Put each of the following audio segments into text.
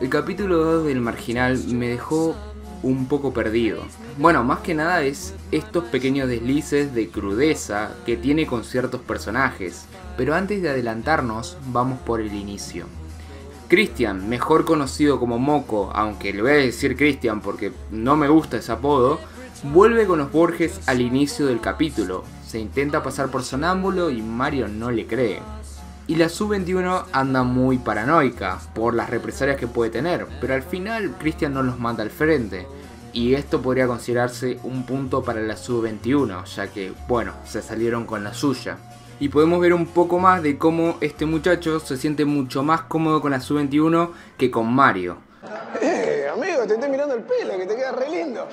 El capítulo 2 del Marginal me dejó un poco perdido. Bueno, más que nada es estos pequeños deslices de crudeza que tiene con ciertos personajes. Pero antes de adelantarnos, vamos por el inicio. Christian, mejor conocido como Moco, aunque le voy a decir Christian porque no me gusta ese apodo, vuelve con los Borges al inicio del capítulo. Se intenta pasar por sonámbulo y Mario no le cree. Y la Sub-21 anda muy paranoica por las represalias que puede tener, pero al final Christian no los manda al frente. Y esto podría considerarse un punto para la Sub-21, ya que, bueno, se salieron con la suya. Y podemos ver un poco más de cómo este muchacho se siente mucho más cómodo con la Sub-21 que con Mario. Amigo, te estoy mirando el pelo, que te queda re lindo.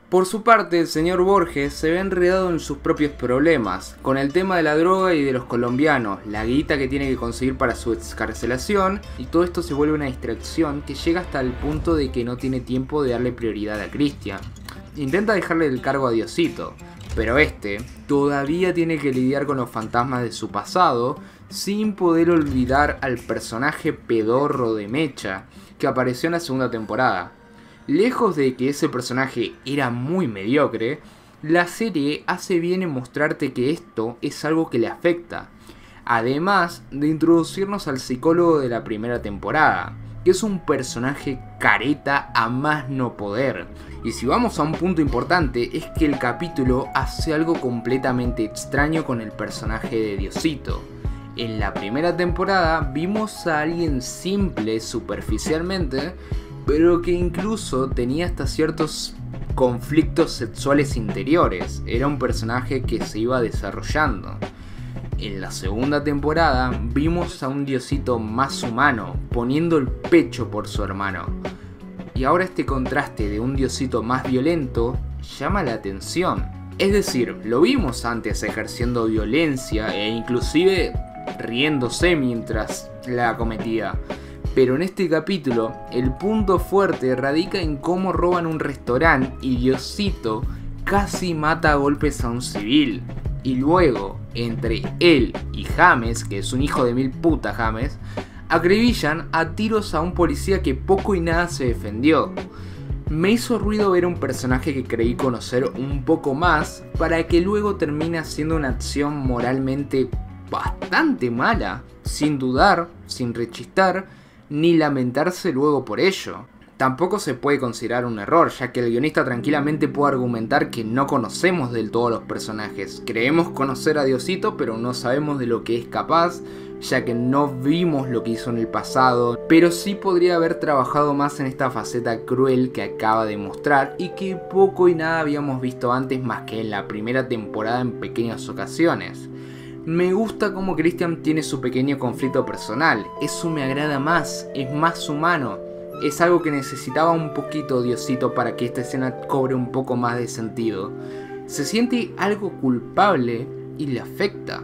Por su parte, el señor Borges se ve enredado en sus propios problemas, con el tema de la droga y de los colombianos, la guita que tiene que conseguir para su excarcelación, y todo esto se vuelve una distracción que llega hasta el punto de que no tiene tiempo de darle prioridad a Christian. Intenta dejarle el cargo a Diosito, pero este todavía tiene que lidiar con los fantasmas de su pasado, sin poder olvidar al personaje pedorro de Mecha, que apareció en la segunda temporada. Lejos de que ese personaje era muy mediocre, la serie hace bien en mostrarte que esto es algo que le afecta. Además de introducirnos al psicólogo de la primera temporada, que es un personaje careta a más no poder. Y si vamos a un punto importante, es que el capítulo hace algo completamente extraño con el personaje de Diosito. En la primera temporada vimos a alguien simple superficialmente, pero que incluso tenía hasta ciertos conflictos sexuales interiores. Era un personaje que se iba desarrollando. En la segunda temporada vimos a un Diosito más humano, poniendo el pecho por su hermano. Y ahora este contraste de un Diosito más violento llama la atención. Es decir, lo vimos antes ejerciendo violencia e inclusive riéndose mientras la cometía. Pero en este capítulo, el punto fuerte radica en cómo roban un restaurante y Diosito casi mata a golpes a un civil. Y luego, entre él y James, que es un hijo de mil putas James, acribillan a tiros a un policía que poco y nada se defendió. Me hizo ruido ver un personaje que creí conocer un poco más, para que luego termine haciendo una acción moralmente bastante mala, sin dudar, sin rechistar, ni lamentarse luego por ello. Tampoco se puede considerar un error, ya que el guionista tranquilamente puede argumentar que no conocemos del todo a los personajes. Creemos conocer a Diosito, pero no sabemos de lo que es capaz, ya que no vimos lo que hizo en el pasado, pero sí podría haber trabajado más en esta faceta cruel que acaba de mostrar y que poco y nada habíamos visto antes más que en la primera temporada en pequeñas ocasiones. Me gusta cómo Christian tiene su pequeño conflicto personal, eso me agrada más, es más humano. Es algo que necesitaba un poquito Diosito para que esta escena cobre un poco más de sentido. Se siente algo culpable y le afecta.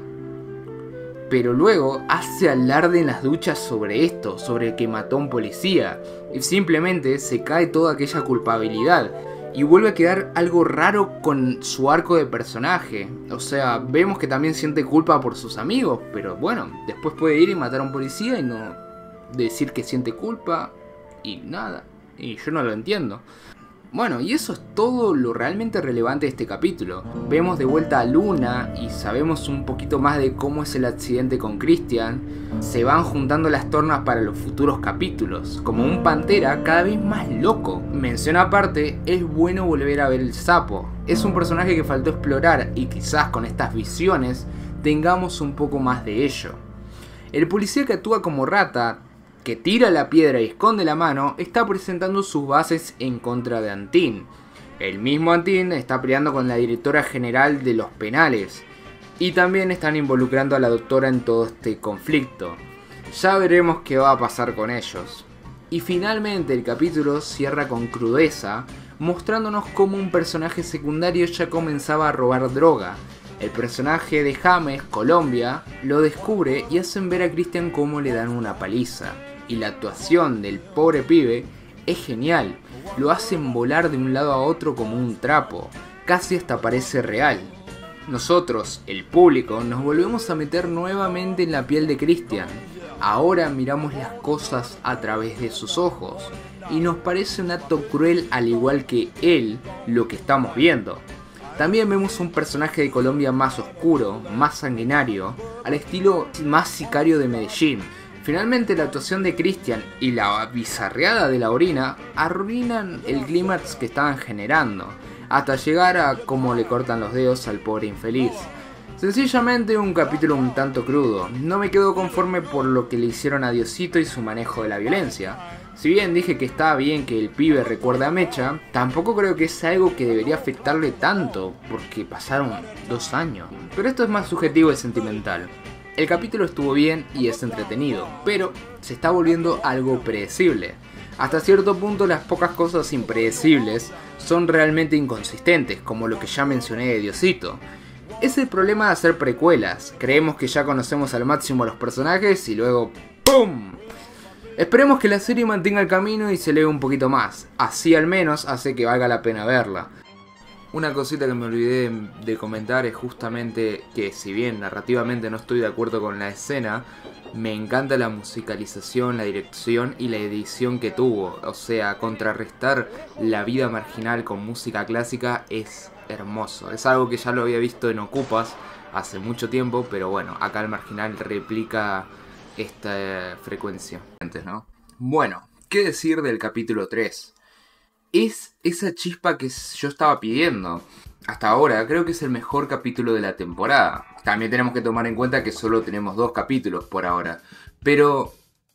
Pero luego hace alarde en las duchas sobre esto, sobre el que mató a un policía. Y simplemente se cae toda aquella culpabilidad. Y vuelve a quedar algo raro con su arco de personaje. O sea, vemos que también siente culpa por sus amigos, pero bueno, después puede ir y matar a un policía y no decir que siente culpa y nada. Y yo no lo entiendo. Bueno, y eso es todo lo realmente relevante de este capítulo. Vemos de vuelta a Luna y sabemos un poquito más de cómo es el accidente con Christian. Se van juntando las tornas para los futuros capítulos, como un Pantera cada vez más loco. Mención aparte, es bueno volver a ver el sapo. Es un personaje que faltó explorar y quizás con estas visiones tengamos un poco más de ello. El policía que actúa como rata, que tira la piedra y esconde la mano, está presentando sus bases en contra de Antín. El mismo Antín está peleando con la directora general de los penales. Y también están involucrando a la doctora en todo este conflicto. Ya veremos qué va a pasar con ellos. Y finalmente el capítulo cierra con crudeza, mostrándonos cómo un personaje secundario ya comenzaba a robar droga. El personaje de James, Colombia, lo descubre y hacen ver a Christian cómo le dan una paliza. Y la actuación del pobre pibe es genial, lo hacen volar de un lado a otro como un trapo, casi hasta parece real. Nosotros, el público, nos volvemos a meter nuevamente en la piel de Christian. Ahora miramos las cosas a través de sus ojos y nos parece un acto cruel al igual que él lo que estamos viendo. También vemos un personaje de Colombia más oscuro, más sanguinario, al estilo más sicario de Medellín. Finalmente la actuación de Christian y la bizarreada de Laurina arruinan el clímax que estaban generando, hasta llegar a cómo le cortan los dedos al pobre infeliz. Sencillamente un capítulo un tanto crudo. No me quedo conforme por lo que le hicieron a Diosito y su manejo de la violencia. Si bien dije que estaba bien que el pibe recuerde a Mecha, tampoco creo que es algo que debería afectarle tanto, porque pasaron 2 años. Pero esto es más subjetivo y sentimental. El capítulo estuvo bien y es entretenido, pero se está volviendo algo predecible. Hasta cierto punto las pocas cosas impredecibles son realmente inconsistentes, como lo que ya mencioné de Diosito. Es el problema de hacer precuelas. Creemos que ya conocemos al máximo a los personajes y luego ¡pum! Esperemos que la serie mantenga el camino y se eleve un poquito más. Así al menos hace que valga la pena verla. Una cosita que me olvidé de comentar es justamente que si bien narrativamente no estoy de acuerdo con la escena, me encanta la musicalización, la dirección y la edición que tuvo. O sea, contrarrestar la vida marginal con música clásica es hermoso. Es algo que ya lo había visto en Ocupas hace mucho tiempo, pero bueno, acá el marginal replica esta frecuencia, ¿no? Bueno, ¿qué decir del capítulo 3? Es esa chispa que yo estaba pidiendo. Hasta ahora creo que es el mejor capítulo de la temporada. También tenemos que tomar en cuenta que solo tenemos 2 capítulos por ahora. Pero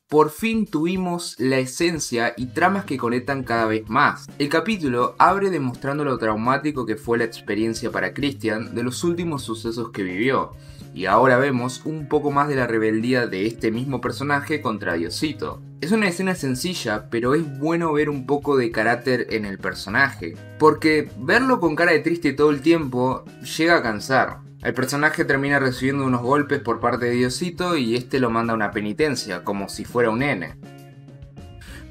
por fin tuvimos la esencia y tramas que conectan cada vez más. El capítulo abre demostrando lo traumático que fue la experiencia para Christian de los últimos sucesos que vivió. Y ahora vemos un poco más de la rebeldía de este mismo personaje contra Diosito. Es una escena sencilla, pero es bueno ver un poco de carácter en el personaje, porque verlo con cara de triste todo el tiempo llega a cansar. El personaje termina recibiendo unos golpes por parte de Diosito y este lo manda a una penitencia, como si fuera un nene.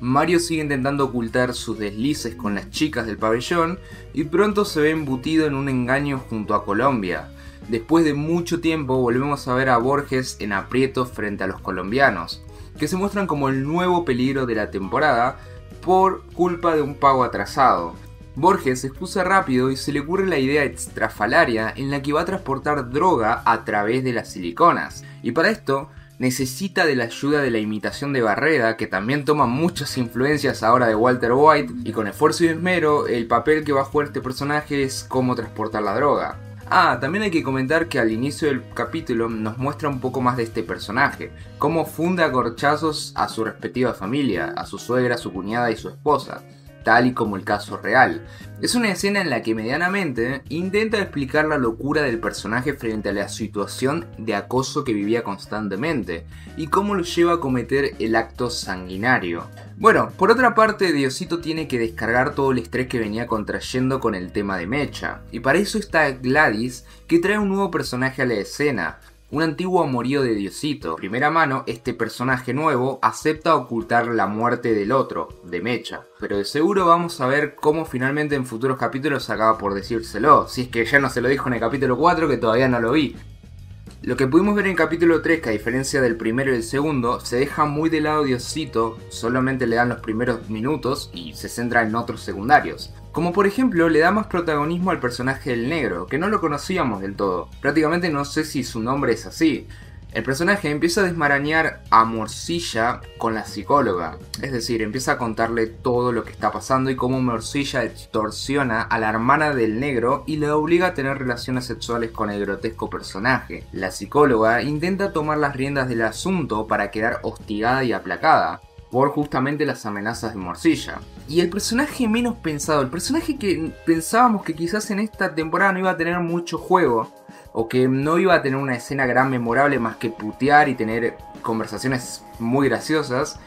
Mario sigue intentando ocultar sus deslices con las chicas del pabellón y pronto se ve embutido en un engaño junto a Colombia. Después de mucho tiempo volvemos a ver a Borges en aprietos frente a los colombianos, que se muestran como el nuevo peligro de la temporada por culpa de un pago atrasado. Borges se excusa rápido y se le ocurre la idea estrafalaria en la que va a transportar droga a través de las siliconas, y para esto necesita de la ayuda de la imitación de Barrera, que también toma muchas influencias ahora de Walter White, y con esfuerzo y esmero el papel que va a jugar este personaje es cómo transportar la droga. También hay que comentar que al inicio del capítulo nos muestra un poco más de este personaje, cómo funde a corchazos a su respectiva familia, a su suegra, su cuñada y su esposa, tal y como el caso real. Es una escena en la que medianamente intenta explicar la locura del personaje frente a la situación de acoso que vivía constantemente y cómo lo lleva a cometer el acto sanguinario. Bueno, por otra parte, Diosito tiene que descargar todo el estrés que venía contrayendo con el tema de Mecha, y para eso está Gladys, que trae un nuevo personaje a la escena. Un antiguo amorío de Diosito. De primera mano, este personaje nuevo acepta ocultar la muerte del otro, de Mecha. Pero de seguro vamos a ver cómo finalmente en futuros capítulos acaba por decírselo. Si es que ya no se lo dijo en el capítulo 4, que todavía no lo vi. Lo que pudimos ver en el capítulo 3, que a diferencia del primero y el segundo, se deja muy de lado Diosito, solamente le dan los primeros minutos y se centra en otros secundarios. Como por ejemplo, le da más protagonismo al personaje del negro, que no lo conocíamos del todo. Prácticamente no sé si su nombre es así. El personaje empieza a desmarañar a Morcilla con la psicóloga. Es decir, empieza a contarle todo lo que está pasando y cómo Morcilla extorsiona a la hermana del negro y le obliga a tener relaciones sexuales con el grotesco personaje. La psicóloga intenta tomar las riendas del asunto para quedar hostigada y aplacada por justamente las amenazas de Morcilla. Y el personaje menos pensado, el personaje que pensábamos que quizás en esta temporada no iba a tener mucho juego, o que no iba a tener una escena gran memorable más que putear y tener conversaciones muy graciosas,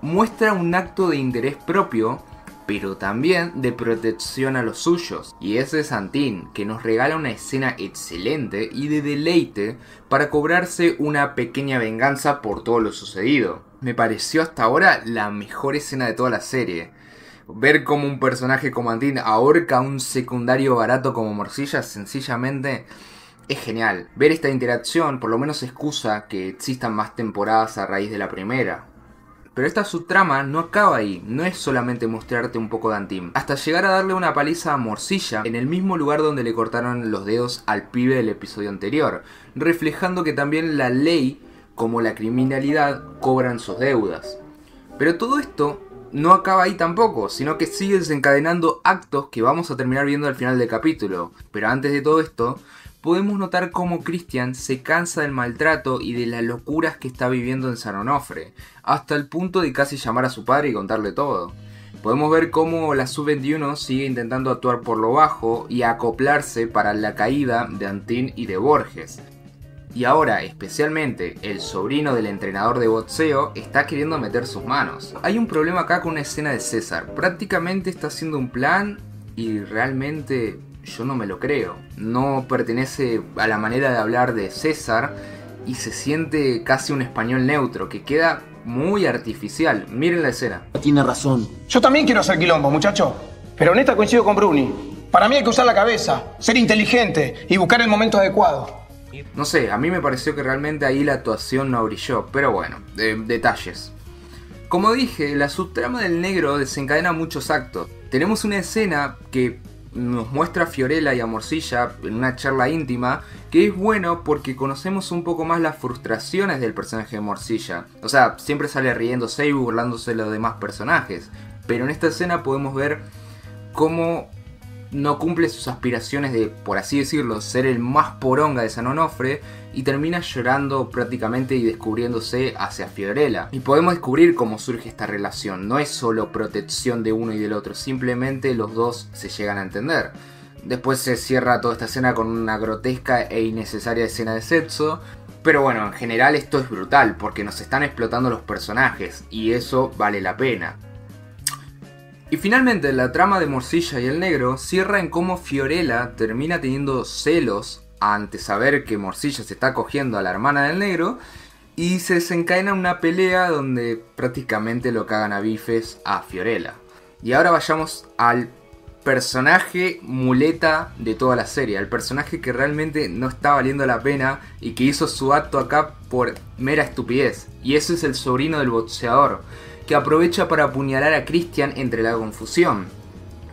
muestra un acto de interés propio, pero también de protección a los suyos. Y ese es Santín, que nos regala una escena excelente y de deleite para cobrarse una pequeña venganza por todo lo sucedido. Me pareció hasta ahora la mejor escena de toda la serie. Ver cómo un personaje como Antín ahorca a un secundario barato como Morcilla, sencillamente Es genial. Ver esta interacción por lo menos excusa que existan más temporadas a raíz de la primera. Pero esta subtrama no acaba ahí, no es solamente mostrarte un poco de Antim, hasta llegar a darle una paliza a Morcilla en el mismo lugar donde le cortaron los dedos al pibe del episodio anterior, reflejando que también la ley, como la criminalidad, cobran sus deudas. Pero todo esto no acaba ahí tampoco, sino que sigue desencadenando actos que vamos a terminar viendo al final del capítulo. Pero antes de todo esto, podemos notar cómo Christian se cansa del maltrato y de las locuras que está viviendo en San Onofre, hasta el punto de casi llamar a su padre y contarle todo. Podemos ver cómo la Sub-21 sigue intentando actuar por lo bajo y acoplarse para la caída de Antín y de Borges. Y ahora, especialmente, el sobrino del entrenador de boxeo está queriendo meter sus manos. Hay un problema acá con una escena de César. Prácticamente está haciendo un plan y realmente yo no me lo creo. No pertenece a la manera de hablar de César y se siente casi un español neutro que queda muy artificial. Miren la escena. Tiene razón. Yo también quiero hacer quilombo, muchacho. Pero en esta coincido con Bruni. Para mí hay que usar la cabeza, ser inteligente y buscar el momento adecuado. No sé, a mí me pareció que realmente ahí la actuación no brilló, pero bueno, detalles. Como dije, la subtrama del negro desencadena muchos actos. Tenemos una escena que nos muestra a Fiorella y a Morcilla en una charla íntima, que es bueno porque conocemos un poco más las frustraciones del personaje de Morcilla. O sea, siempre sale riéndose y burlándose de los demás personajes, pero en esta escena podemos ver cómo no cumple sus aspiraciones de, por así decirlo, ser el más poronga de San Onofre y termina llorando prácticamente y descubriéndose hacia Fiorella. Y podemos descubrir cómo surge esta relación, no es solo protección de uno y del otro, simplemente los dos se llegan a entender. Después se cierra toda esta escena con una grotesca e innecesaria escena de sexo, pero bueno, en general esto es brutal porque nos están explotando los personajes y eso vale la pena. Y finalmente la trama de Morcilla y el negro cierra en cómo Fiorella termina teniendo celos ante saber que Morcilla se está cogiendo a la hermana del negro y se desencadena una pelea donde prácticamente lo cagan a bifes a Fiorella. Y ahora vayamos al personaje muleta de toda la serie, al personaje que realmente no está valiendo la pena y que hizo su acto acá por mera estupidez, y ese es el sobrino del boxeador, que aprovecha para apuñalar a Christian entre la confusión.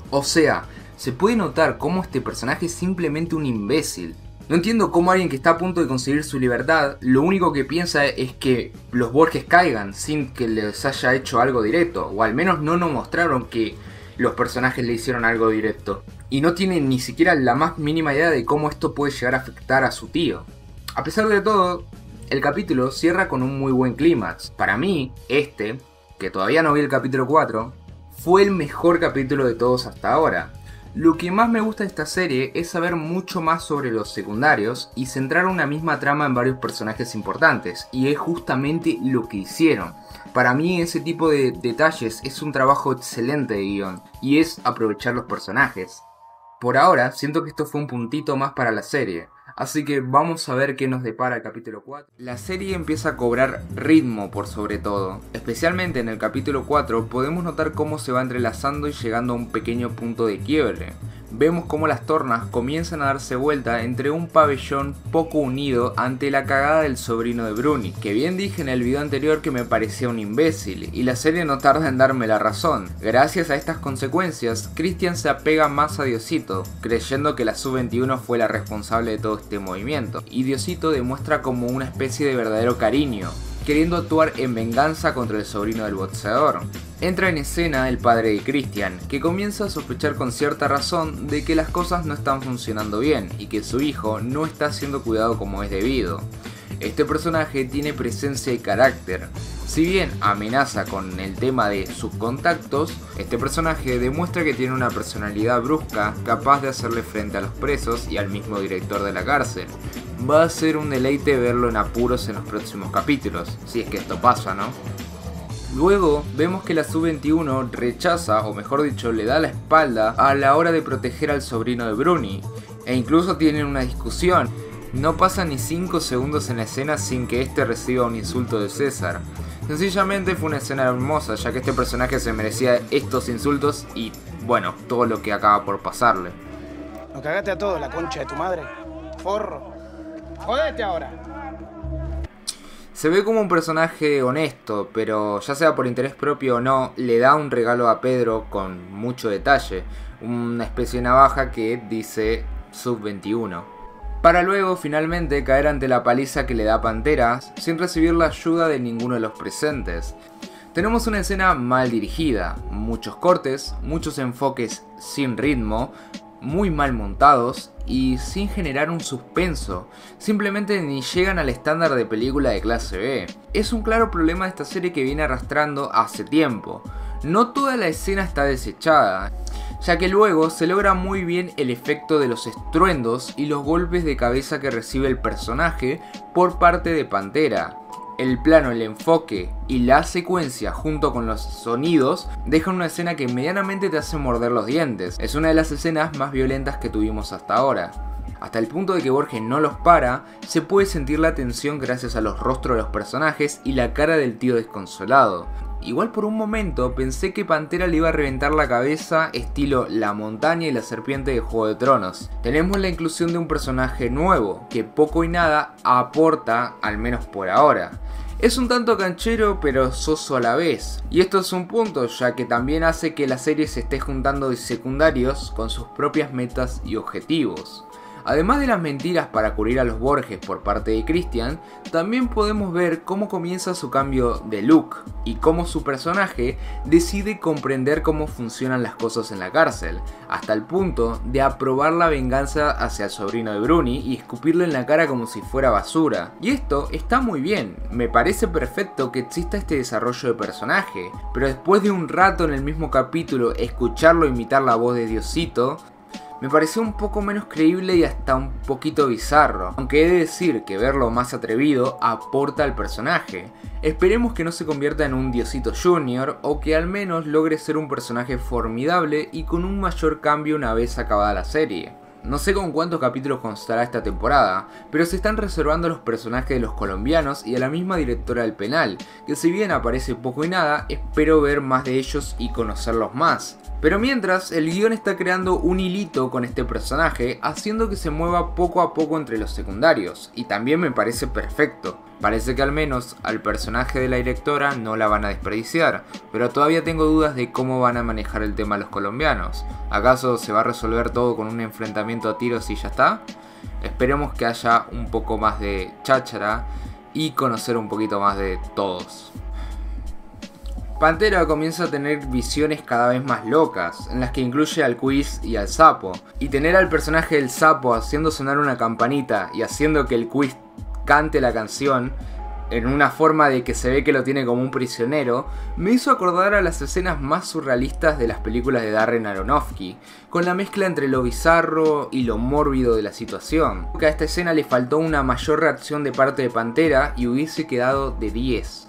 O sea, se puede notar cómo este personaje es simplemente un imbécil. No entiendo cómo alguien que está a punto de conseguir su libertad, lo único que piensa es que los Borges caigan sin que les haya hecho algo directo, o al menos no nos mostraron que los personajes le hicieron algo directo. Y no tiene ni siquiera la más mínima idea de cómo esto puede llegar a afectar a su tío. A pesar de todo, el capítulo cierra con un muy buen clímax. Para mí, que todavía no vi el capítulo 4, fue el mejor capítulo de todos hasta ahora. Lo que más me gusta de esta serie es saber mucho más sobre los secundarios y centrar una misma trama en varios personajes importantes, y es justamente lo que hicieron. Para mí ese tipo de detalles es un trabajo excelente de guión, y es aprovechar los personajes. Por ahora siento que esto fue un puntito más para la serie, así que vamos a ver qué nos depara el capítulo 4. La serie empieza a cobrar ritmo por sobre todo. Especialmente en el capítulo 4 podemos notar cómo se va entrelazando y llegando a un pequeño punto de quiebre. Vemos cómo las tornas comienzan a darse vuelta entre un pabellón poco unido ante la cagada del sobrino de Bruni, que bien dije en el video anterior que me parecía un imbécil, y la serie no tarda en darme la razón. Gracias a estas consecuencias, Christian se apega más a Diosito, creyendo que la Sub-21 fue la responsable de todo este movimiento, y Diosito demuestra como una especie de verdadero cariño, queriendo actuar en venganza contra el sobrino del boxeador. Entra en escena el padre de Christian, que comienza a sospechar con cierta razón de que las cosas no están funcionando bien y que su hijo no está siendo cuidado como es debido. Este personaje tiene presencia y carácter. Si bien amenaza con el tema de sus contactos, este personaje demuestra que tiene una personalidad brusca capaz de hacerle frente a los presos y al mismo director de la cárcel. Va a ser un deleite verlo en apuros en los próximos capítulos, si es que esto pasa, ¿no? Luego vemos que la Sub-21 rechaza, o mejor dicho, le da la espalda a la hora de proteger al sobrino de Bruni, e incluso tienen una discusión. No pasa ni 5 segundos en la escena sin que este reciba un insulto de César. Sencillamente fue una escena hermosa, ya que este personaje se merecía estos insultos y, bueno, todo lo que acaba por pasarle. Nos cagaste a todos, la concha de tu madre. Forro. Jodete ahora. Se ve como un personaje honesto, pero ya sea por interés propio o no, le da un regalo a Pedro con mucho detalle, una especie de navaja que dice Sub-21. Para luego finalmente caer ante la paliza que le da Pantera sin recibir la ayuda de ninguno de los presentes. Tenemos una escena mal dirigida, muchos cortes, muchos enfoques sin ritmo, muy mal montados y sin generar un suspenso, simplemente ni llegan al estándar de película de clase B. Es un claro problema de esta serie que viene arrastrando hace tiempo. No toda la escena está desechada, ya que luego se logra muy bien el efecto de los estruendos y los golpes de cabeza que recibe el personaje por parte de Pantera. El plano, el enfoque y la secuencia junto con los sonidos dejan una escena que medianamente te hace morder los dientes. Es una de las escenas más violentas que tuvimos hasta ahora. Hasta el punto de que Borges no los para, se puede sentir la tensión gracias a los rostros de los personajes y la cara del tío desconsolado. Igual por un momento pensé que Pantera le iba a reventar la cabeza estilo La Montaña y la Serpiente de Juego de Tronos. Tenemos la inclusión de un personaje nuevo, que poco y nada aporta, al menos por ahora. Es un tanto canchero pero soso a la vez. Y esto es un punto, ya que también hace que la serie se esté juntando de secundarios con sus propias metas y objetivos. Además de las mentiras para cubrir a los Borges por parte de Christian, también podemos ver cómo comienza su cambio de look y cómo su personaje decide comprender cómo funcionan las cosas en la cárcel, hasta el punto de aprobar la venganza hacia el sobrino de Bruni y escupirle en la cara como si fuera basura. Y esto está muy bien, me parece perfecto que exista este desarrollo de personaje, pero después de un rato en el mismo capítulo escucharlo imitar la voz de Diosito, me pareció un poco menos creíble y hasta un poquito bizarro, aunque he de decir que verlo más atrevido aporta al personaje. Esperemos que no se convierta en un Diosito Junior o que al menos logre ser un personaje formidable y con un mayor cambio una vez acabada la serie. No sé con cuántos capítulos constará esta temporada, pero se están reservando los personajes de los colombianos y a la misma directora del penal, que si bien aparece poco y nada, espero ver más de ellos y conocerlos más. Pero mientras, el guión está creando un hilito con este personaje, haciendo que se mueva poco a poco entre los secundarios, y también me parece perfecto. Parece que al menos al personaje de la directora no la van a desperdiciar, pero todavía tengo dudas de cómo van a manejar el tema los colombianos. ¿Acaso se va a resolver todo con un enfrentamiento a tiros y ya está? Esperemos que haya un poco más de cháchara y conocer un poquito más de todos. Pantera comienza a tener visiones cada vez más locas, en las que incluye al quiz y al sapo. Y tener al personaje del sapo haciendo sonar una campanita y haciendo que el quiz cante la canción en una forma de que se ve que lo tiene como un prisionero, me hizo acordar a las escenas más surrealistas de las películas de Darren Aronofsky, con la mezcla entre lo bizarro y lo mórbido de la situación. A esta escena le faltó una mayor reacción de parte de Pantera y hubiese quedado de 10.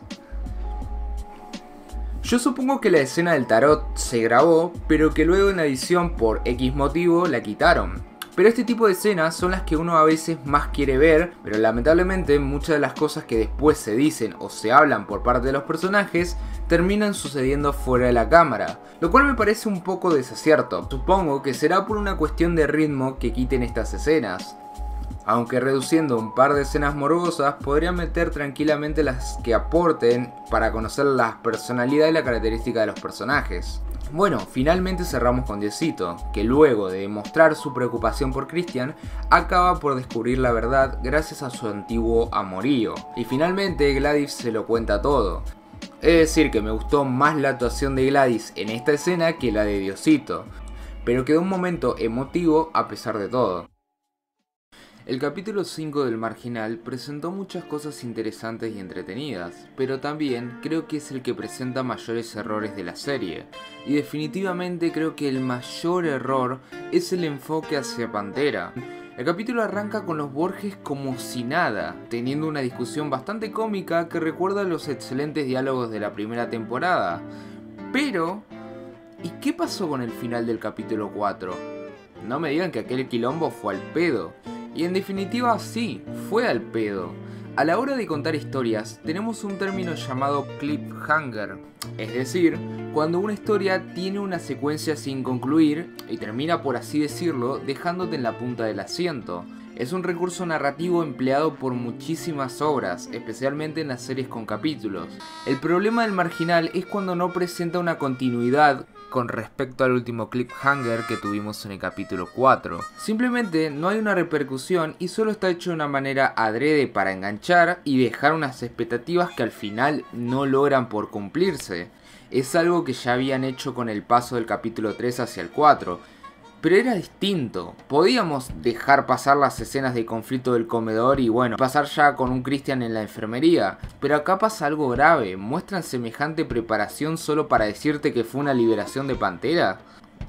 Yo supongo que la escena del tarot se grabó, pero que luego en la edición por X motivo la quitaron. Pero este tipo de escenas son las que uno a veces más quiere ver, pero lamentablemente muchas de las cosas que después se dicen o se hablan por parte de los personajes terminan sucediendo fuera de la cámara, lo cual me parece un poco desacierto. Supongo que será por una cuestión de ritmo que quiten estas escenas. Aunque reduciendo un par de escenas morbosas, podrían meter tranquilamente las que aporten para conocer la personalidad y la característica de los personajes. Bueno, finalmente cerramos con Diosito, que luego de demostrar su preocupación por Christian, acaba por descubrir la verdad gracias a su antiguo amorío. Y finalmente Gladys se lo cuenta todo. Es decir, que me gustó más la actuación de Gladys en esta escena que la de Diosito, pero quedó un momento emotivo a pesar de todo. El capítulo 5 del Marginal presentó muchas cosas interesantes y entretenidas, pero también creo que es el que presenta mayores errores de la serie, y definitivamente creo que el mayor error es el enfoque hacia Pantera. El capítulo arranca con los Borges como si nada, teniendo una discusión bastante cómica que recuerda a los excelentes diálogos de la primera temporada. Pero, ¿y qué pasó con el final del capítulo 4? No me digan que aquel quilombo fue al pedo. Y en definitiva sí, fue al pedo. A la hora de contar historias, tenemos un término llamado cliffhanger, es decir, cuando una historia tiene una secuencia sin concluir y termina, por así decirlo, dejándote en la punta del asiento. Es un recurso narrativo empleado por muchísimas obras, especialmente en las series con capítulos. El problema del marginal es cuando no presenta una continuidad con respecto al último cliffhanger que tuvimos en el capítulo 4. Simplemente no hay una repercusión y solo está hecho de una manera adrede para enganchar y dejar unas expectativas que al final no logran por cumplirse. Es algo que ya habían hecho con el paso del capítulo 3 hacia el 4. Pero era distinto, podíamos dejar pasar las escenas de conflicto del comedor y bueno, pasar ya con un Christian en la enfermería, pero acá pasa algo grave, muestran semejante preparación solo para decirte que fue una liberación de Pantera.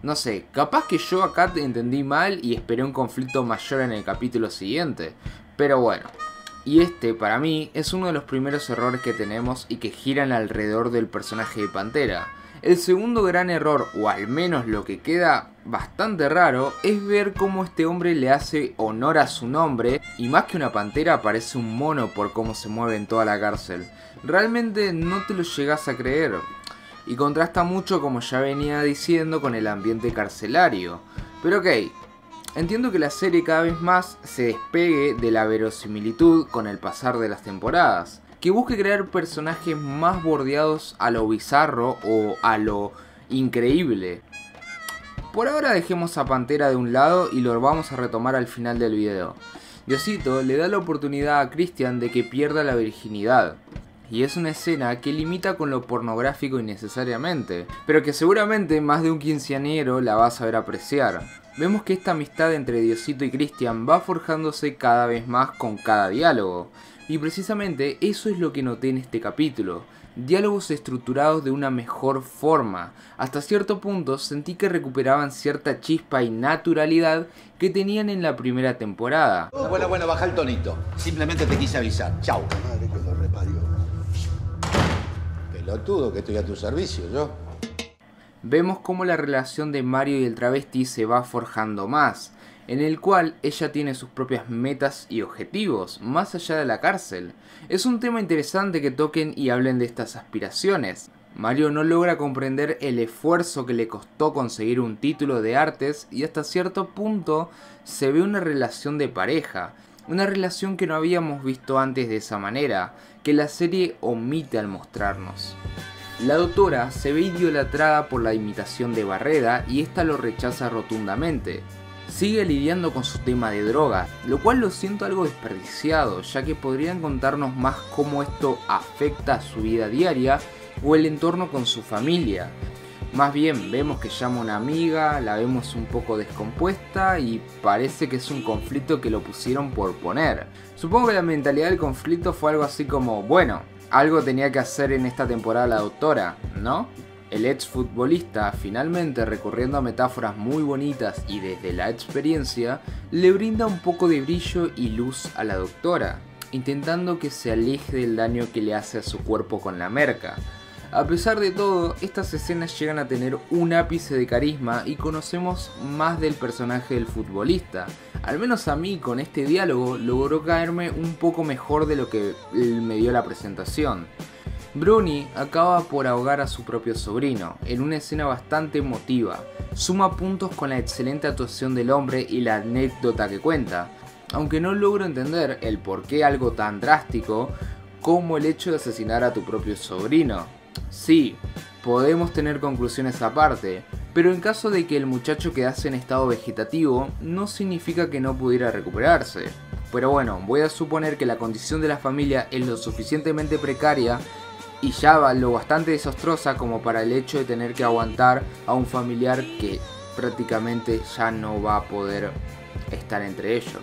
No sé, capaz que yo acá te entendí mal y esperé un conflicto mayor en el capítulo siguiente, pero bueno. Y este, para mí, es uno de los primeros errores que tenemos y que giran alrededor del personaje de Pantera. El segundo gran error, o al menos lo que queda bastante raro, es ver cómo este hombre le hace honor a su nombre y más que una pantera parece un mono por cómo se mueve en toda la cárcel. Realmente no te lo llegas a creer. Y contrasta mucho, como ya venía diciendo, con el ambiente carcelario. Pero ok, entiendo que la serie cada vez más se despegue de la verosimilitud con el pasar de las temporadas. Que busque crear personajes más bordeados a lo bizarro o a lo increíble. Por ahora dejemos a Pantera de un lado y lo vamos a retomar al final del video. Diosito le da la oportunidad a Christian de que pierda la virginidad. Y es una escena que limita con lo pornográfico innecesariamente, pero que seguramente más de un quinceañero la va a saber apreciar. Vemos que esta amistad entre Diosito y Christian va forjándose cada vez más con cada diálogo. Y precisamente eso es lo que noté en este capítulo. Diálogos estructurados de una mejor forma. Hasta cierto punto sentí que recuperaban cierta chispa y naturalidad que tenían en la primera temporada. Bueno, baja el tonito. Simplemente te quise avisar. Chau. Madre que lo reparió. Pelotudo, que estoy a tu servicio, yo. Vemos cómo la relación de Mario y el travesti se va forjando más, en el cual ella tiene sus propias metas y objetivos, más allá de la cárcel. Es un tema interesante que toquen y hablen de estas aspiraciones. Mario no logra comprender el esfuerzo que le costó conseguir un título de artes y hasta cierto punto se ve una relación de pareja. Una relación que no habíamos visto antes de esa manera, que la serie omite al mostrarnos. La doctora se ve idolatrada por la imitación de Barreda y esta lo rechaza rotundamente. Sigue lidiando con su tema de drogas, lo cual lo siento algo desperdiciado, ya que podrían contarnos más cómo esto afecta a su vida diaria o el entorno con su familia. Más bien vemos que llama a una amiga, la vemos un poco descompuesta y parece que es un conflicto que lo pusieron por poner. Supongo que la mentalidad del conflicto fue algo así como, bueno, algo tenía que hacer en esta temporada la doctora, ¿no? El exfutbolista, finalmente recurriendo a metáforas muy bonitas y desde la experiencia, le brinda un poco de brillo y luz a la doctora, intentando que se aleje del daño que le hace a su cuerpo con la merca. A pesar de todo, estas escenas llegan a tener un ápice de carisma y conocemos más del personaje del futbolista. Al menos a mí, con este diálogo, logró caerme un poco mejor de lo que me dio la presentación. Bruni acaba por ahogar a su propio sobrino, en una escena bastante emotiva. Suma puntos con la excelente actuación del hombre y la anécdota que cuenta, aunque no logro entender el por qué algo tan drástico como el hecho de asesinar a tu propio sobrino. Sí, podemos tener conclusiones aparte, pero en caso de que el muchacho quedase en estado vegetativo, no significa que no pudiera recuperarse. Pero bueno, voy a suponer que la condición de la familia es lo suficientemente precaria y ya lo bastante desastrosa como para el hecho de tener que aguantar a un familiar que prácticamente ya no va a poder estar entre ellos.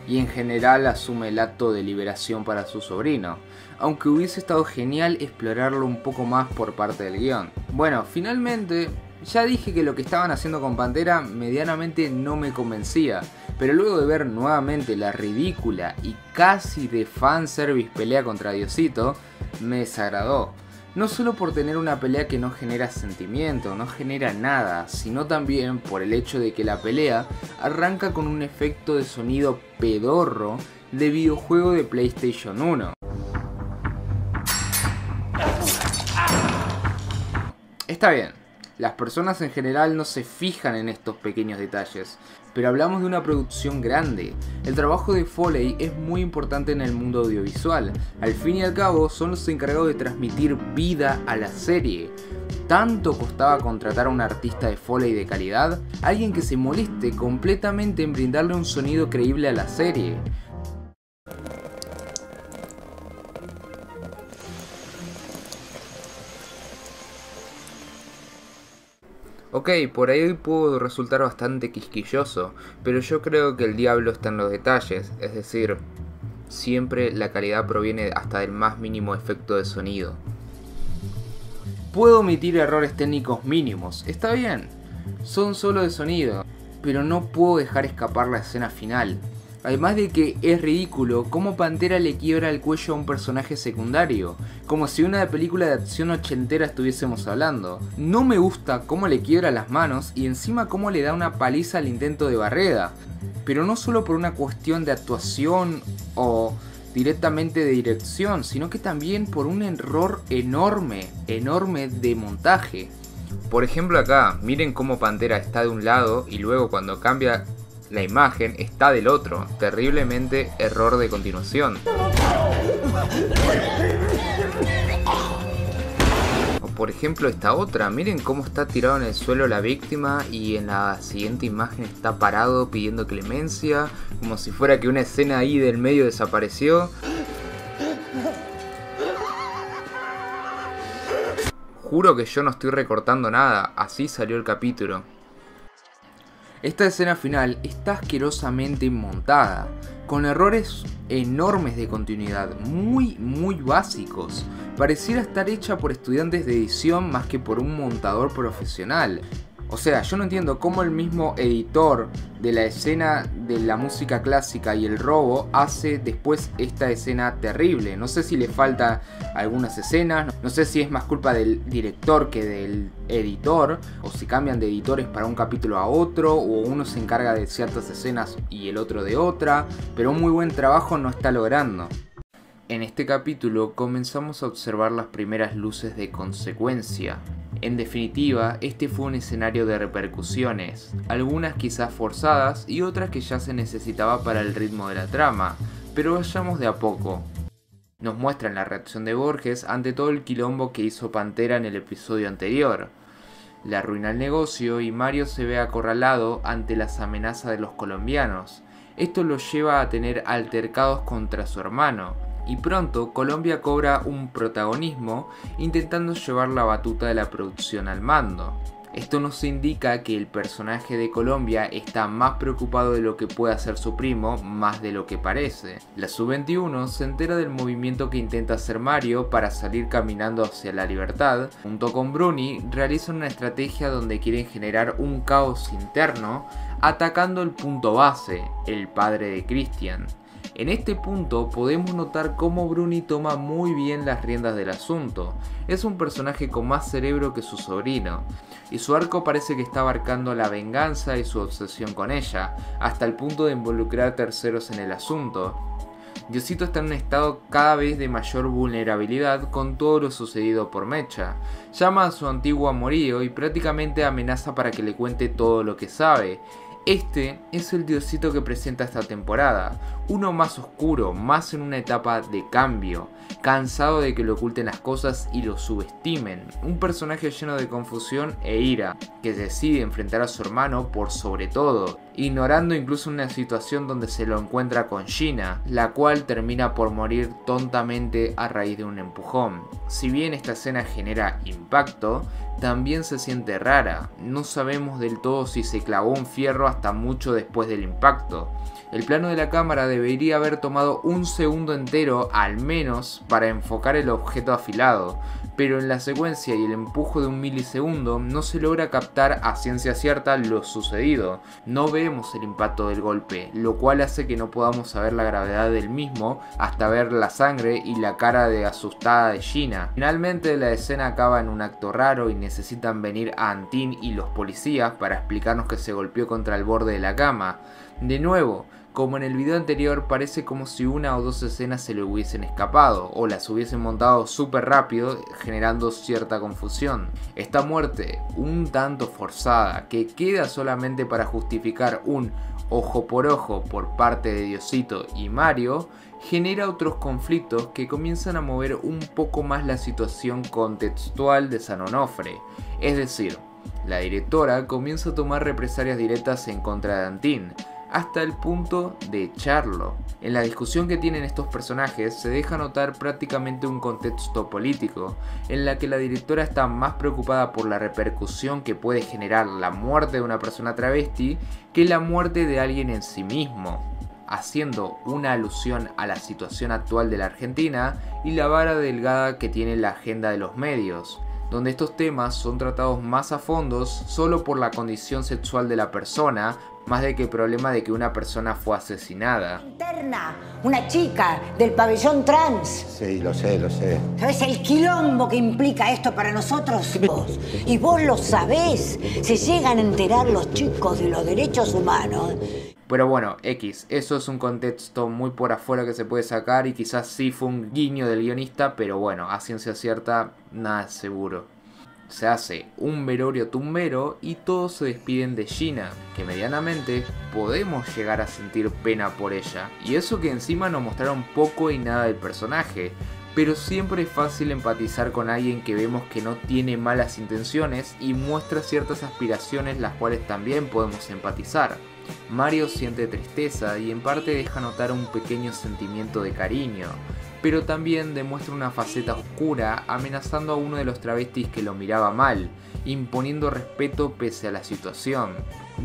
Y en general asume el acto de liberación para su sobrino, aunque hubiese estado genial explorarlo un poco más por parte del guión. Bueno, finalmente, ya dije que lo que estaban haciendo con Pantera medianamente no me convencía, pero luego de ver nuevamente la ridícula y casi de fanservice pelea contra Diosito, me desagradó. No solo por tener una pelea que no genera sentimiento, no genera nada, sino también por el hecho de que la pelea arranca con un efecto de sonido pedorro de videojuego de PlayStation 1. Está bien, Las personas en general no se fijan en estos pequeños detalles, pero hablamos de una producción grande. El trabajo de Foley es muy importante en el mundo audiovisual. Al fin y al cabo son los encargados de transmitir vida a la serie. ¿Tanto costaba contratar a un artista de Foley de calidad? Alguien que se moleste completamente en brindarle un sonido creíble a la serie. Ok, por ahí puedo resultar bastante quisquilloso, pero yo creo que el diablo está en los detalles, es decir, siempre la calidad proviene hasta del más mínimo efecto de sonido. Puedo omitir errores técnicos mínimos, está bien, son solo de sonido, pero no puedo dejar escapar la escena final. Además de que es ridículo cómo Pantera le quiebra el cuello a un personaje secundario, como si una película de acción ochentera estuviésemos hablando. No me gusta cómo le quiebra las manos y encima cómo le da una paliza al intento de Barreda, pero no solo por una cuestión de actuación o directamente de dirección, sino que también por un error enorme de montaje. Por ejemplo acá, miren cómo Pantera está de un lado y luego cuando cambia la imagen está del otro, terriblemente error de continuación. O por ejemplo esta otra, miren cómo está tirado en el suelo la víctima y en la siguiente imagen está parado pidiendo clemencia, como si fuera que una escena ahí del medio desapareció. Juro que yo no estoy recortando nada, así salió el capítulo. Esta escena final está asquerosamente montada, con errores enormes de continuidad, muy básicos. Pareciera estar hecha por estudiantes de edición más que por un montador profesional. O sea, yo no entiendo cómo el mismo editor de la escena de la música clásica y el robo hace después esta escena terrible. No sé si le falta algunas escenas, no sé si es más culpa del director que del editor, o si cambian de editores para un capítulo a otro, o uno se encarga de ciertas escenas y el otro de otra, pero un muy buen trabajo no está logrando. En este capítulo comenzamos a observar las primeras luces de consecuencia. En definitiva, este fue un escenario de repercusiones, algunas quizás forzadas y otras que ya se necesitaba para el ritmo de la trama, pero vayamos de a poco. Nos muestran la reacción de Borges ante todo el quilombo que hizo Pantera en el episodio anterior. Le arruina el negocio y Mario se ve acorralado ante las amenazas de los colombianos. Esto lo lleva a tener altercados contra su hermano. Y pronto Colombia cobra un protagonismo intentando llevar la batuta de la producción al mando. Esto nos indica que el personaje de Colombia está más preocupado de lo que puede hacer su primo, más de lo que parece. La Sub-21 se entera del movimiento que intenta hacer Mario para salir caminando hacia la libertad. Junto con Bruni realizan una estrategia donde quieren generar un caos interno atacando el punto base, el padre de Christian. En este punto podemos notar cómo Bruni toma muy bien las riendas del asunto. Es un personaje con más cerebro que su sobrino, y su arco parece que está abarcando la venganza y su obsesión con ella, hasta el punto de involucrar terceros en el asunto. Diosito está en un estado cada vez de mayor vulnerabilidad con todo lo sucedido por Mecha. Llama a su antiguo amorío y prácticamente amenaza para que le cuente todo lo que sabe. Este es el Diosito que presenta esta temporada, uno más oscuro, más en una etapa de cambio, cansado de que le oculten las cosas y lo subestimen, un personaje lleno de confusión e ira, que decide enfrentar a su hermano por sobre todo, ignorando incluso una situación donde se lo encuentra con Gina, la cual termina por morir tontamente a raíz de un empujón. Si bien esta escena genera impacto, también se siente rara, no sabemos del todo si se clavó un fierro hasta mucho después del impacto. El plano de la cámara debería haber tomado un segundo entero al menos para enfocar el objeto afilado, pero en la secuencia y el empujo de un milisegundo no se logra captar a ciencia cierta lo sucedido. No vemos el impacto del golpe, lo cual hace que no podamos saber la gravedad del mismo hasta ver la sangre y la cara de asustada de Gina. Finalmente la escena acaba en un acto raro y necesitan venir a Antín y los policías para explicarnos que se golpeó contra el borde de la cama. De nuevo, como en el video anterior, parece como si una o dos escenas se le hubiesen escapado o las hubiesen montado súper rápido, generando cierta confusión. Esta muerte, un tanto forzada, que queda solamente para justificar un ojo por parte de Diosito y Mario, genera otros conflictos que comienzan a mover un poco más la situación contextual de San Onofre. Es decir, la directora comienza a tomar represalias directas en contra de Antín, hasta el punto de echarlo. En la discusión que tienen estos personajes se deja notar prácticamente un contexto político, en la que la directora está más preocupada por la repercusión que puede generar la muerte de una persona travesti que la muerte de alguien en sí mismo, haciendo una alusión a la situación actual de la Argentina y la vara delgada que tiene la agenda de los medios, donde estos temas son tratados más a fondo solo por la condición sexual de la persona, más de que el problema de que una persona fue asesinada. Interna, una chica del pabellón trans. Sí, lo sé, lo sé. ¿Sabes el quilombo que implica esto para nosotros? Vos. Y vos lo sabés. Se llegan a enterar los chicos de los derechos humanos. Pero bueno, eso es un contexto muy por afuera que se puede sacar y quizás sí fue un guiño del guionista, pero bueno, a ciencia cierta, nada es seguro. Se hace un velorio tumbero y todos se despiden de Gina, que medianamente podemos llegar a sentir pena por ella. Y eso que encima nos mostraron poco y nada del personaje, pero siempre es fácil empatizar con alguien que vemos que no tiene malas intenciones y muestra ciertas aspiraciones las cuales también podemos empatizar. Mario siente tristeza y en parte deja notar un pequeño sentimiento de cariño, pero también demuestra una faceta oscura amenazando a uno de los travestis que lo miraba mal, imponiendo respeto pese a la situación.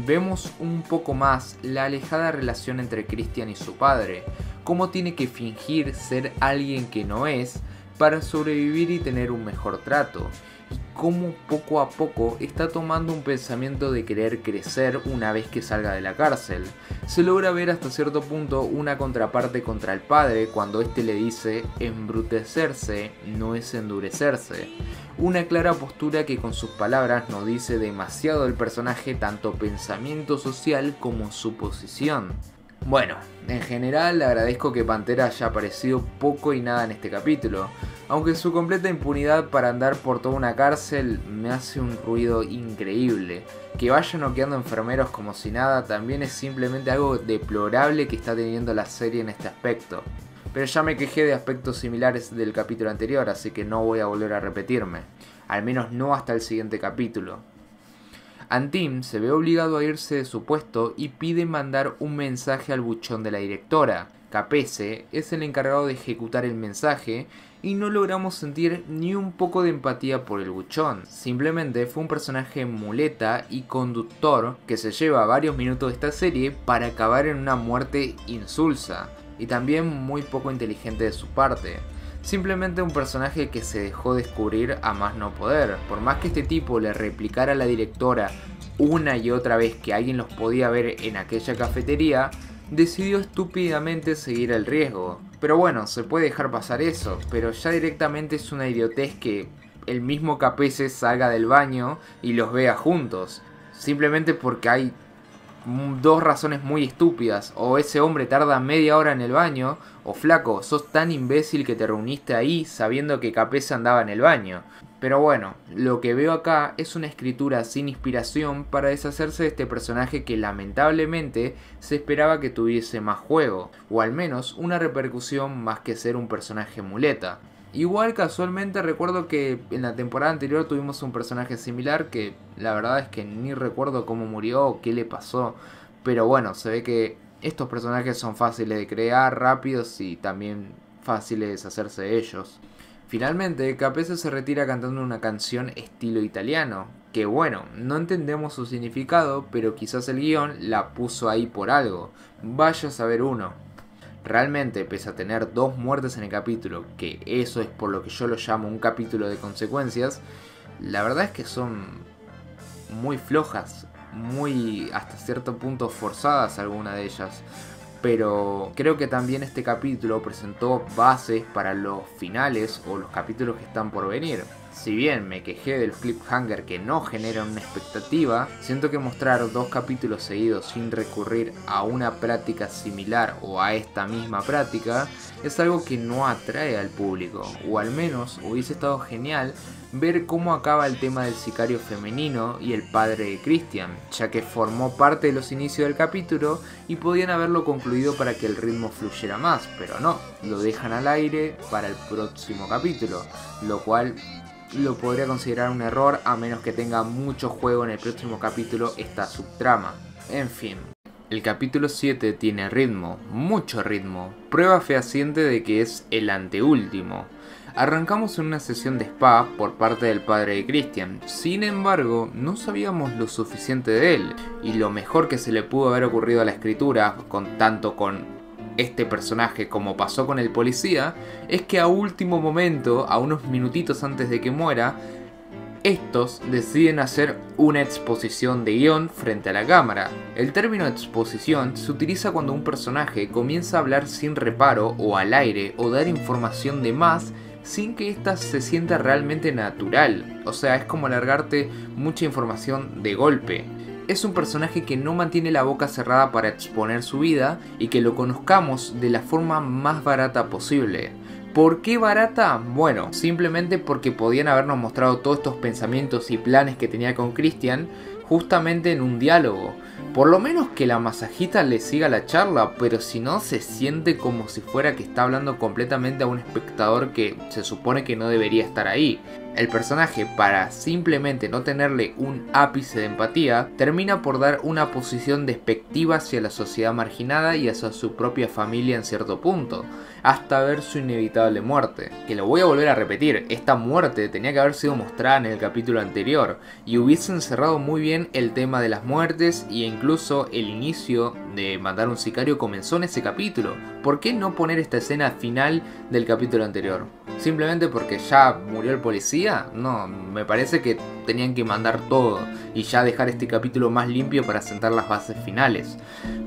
Vemos un poco más la alejada relación entre Christian y su padre, cómo tiene que fingir ser alguien que no es para sobrevivir y tener un mejor trato, y cómo poco a poco está tomando un pensamiento de querer crecer una vez que salga de la cárcel. Se logra ver hasta cierto punto una contraparte contra el padre cuando este le dice embrutecerse no es endurecerse, una clara postura que con sus palabras nos dice demasiado del personaje, tanto pensamiento social como su posición. Bueno, en general agradezco que Pantera haya aparecido poco y nada en este capítulo, aunque su completa impunidad para andar por toda una cárcel me hace un ruido increíble. Que vaya noqueando enfermeros como si nada también es simplemente algo deplorable que está teniendo la serie en este aspecto. Pero ya me quejé de aspectos similares del capítulo anterior, así que no voy a volver a repetirme, al menos no hasta el siguiente capítulo. Antín se ve obligado a irse de su puesto y pide mandar un mensaje al buchón de la directora. Capese es el encargado de ejecutar el mensaje y no logramos sentir ni un poco de empatía por el buchón. Simplemente fue un personaje muleta y conductor que se lleva varios minutos de esta serie para acabar en una muerte insulsa y también muy poco inteligente de su parte. Simplemente un personaje que se dejó descubrir a más no poder. Por más que este tipo le replicara a la directora una y otra vez que alguien los podía ver en aquella cafetería, decidió estúpidamente seguir el riesgo. Pero bueno, se puede dejar pasar eso, pero ya directamente es una idiotez que el mismo Capese salga del baño y los vea juntos. Simplemente porque hay dos razones muy estúpidas: o ese hombre tarda media hora en el baño, o flaco, sos tan imbécil que te reuniste ahí sabiendo que Capese andaba en el baño. Pero bueno, lo que veo acá es una escritura sin inspiración para deshacerse de este personaje que lamentablemente se esperaba que tuviese más juego, o al menos una repercusión más que ser un personaje muleta. Igual casualmente recuerdo que en la temporada anterior tuvimos un personaje similar que la verdad es que ni recuerdo cómo murió o qué le pasó. Pero bueno, se ve que estos personajes son fáciles de crear, rápidos y también fáciles de deshacerse de ellos. Finalmente, Capese se retira cantando una canción estilo italiano, que bueno, no entendemos su significado, pero quizás el guión la puso ahí por algo. Vaya a saber uno. Realmente, pese a tener dos muertes en el capítulo, que eso es por lo que yo lo llamo un capítulo de consecuencias, la verdad es que son muy flojas, muy hasta cierto punto forzadas algunas de ellas. Pero creo que también este capítulo presentó bases para los finales o los capítulos que están por venir. Si bien me quejé del cliffhanger que no genera una expectativa, siento que mostrar 2 capítulos seguidos sin recurrir a una práctica similar o a esta misma práctica es algo que no atrae al público, o al menos hubiese estado genial ver cómo acaba el tema del sicario femenino y el padre de Christian, ya que formó parte de los inicios del capítulo y podían haberlo concluido para que el ritmo fluyera más, pero no, lo dejan al aire para el próximo capítulo, lo cual lo podría considerar un error a menos que tenga mucho juego en el próximo capítulo esta subtrama. En fin. El capítulo 7 tiene ritmo, mucho ritmo, prueba fehaciente de que es el anteúltimo. Arrancamos en una sesión de spa por parte del padre de Christian, sin embargo no sabíamos lo suficiente de él, y lo mejor que se le pudo haber ocurrido a la escritura, tanto con este personaje como pasó con el policía, es que a último momento, a unos minutitos antes de que muera, estos deciden hacer una exposición de guión frente a la cámara. El término exposición se utiliza cuando un personaje comienza a hablar sin reparo o al aire o dar información de más sin que ésta se sienta realmente natural. O sea, es como alargarte mucha información de golpe. Es un personaje que no mantiene la boca cerrada para exponer su vida y que lo conozcamos de la forma más barata posible. ¿Por qué barata? Bueno, simplemente porque podían habernos mostrado todos estos pensamientos y planes que tenía con Christian justamente en un diálogo. Por lo menos que la masajita le siga la charla, pero si no se siente como si fuera que está hablando completamente a un espectador que se supone que no debería estar ahí. El personaje, para simplemente no tenerle un ápice de empatía, termina por dar una posición despectiva hacia la sociedad marginada y hacia su propia familia en cierto punto, hasta ver su inevitable muerte. Que lo voy a volver a repetir, esta muerte tenía que haber sido mostrada en el capítulo anterior, y hubiesen cerrado muy bien el tema de las muertes, y incluso el inicio de matar a un sicario comenzó en ese capítulo. ¿Por qué no poner esta escena final del capítulo anterior? ¿Simplemente porque ya murió el policía? No, me parece que tenían que mandar todo y ya dejar este capítulo más limpio para sentar las bases finales.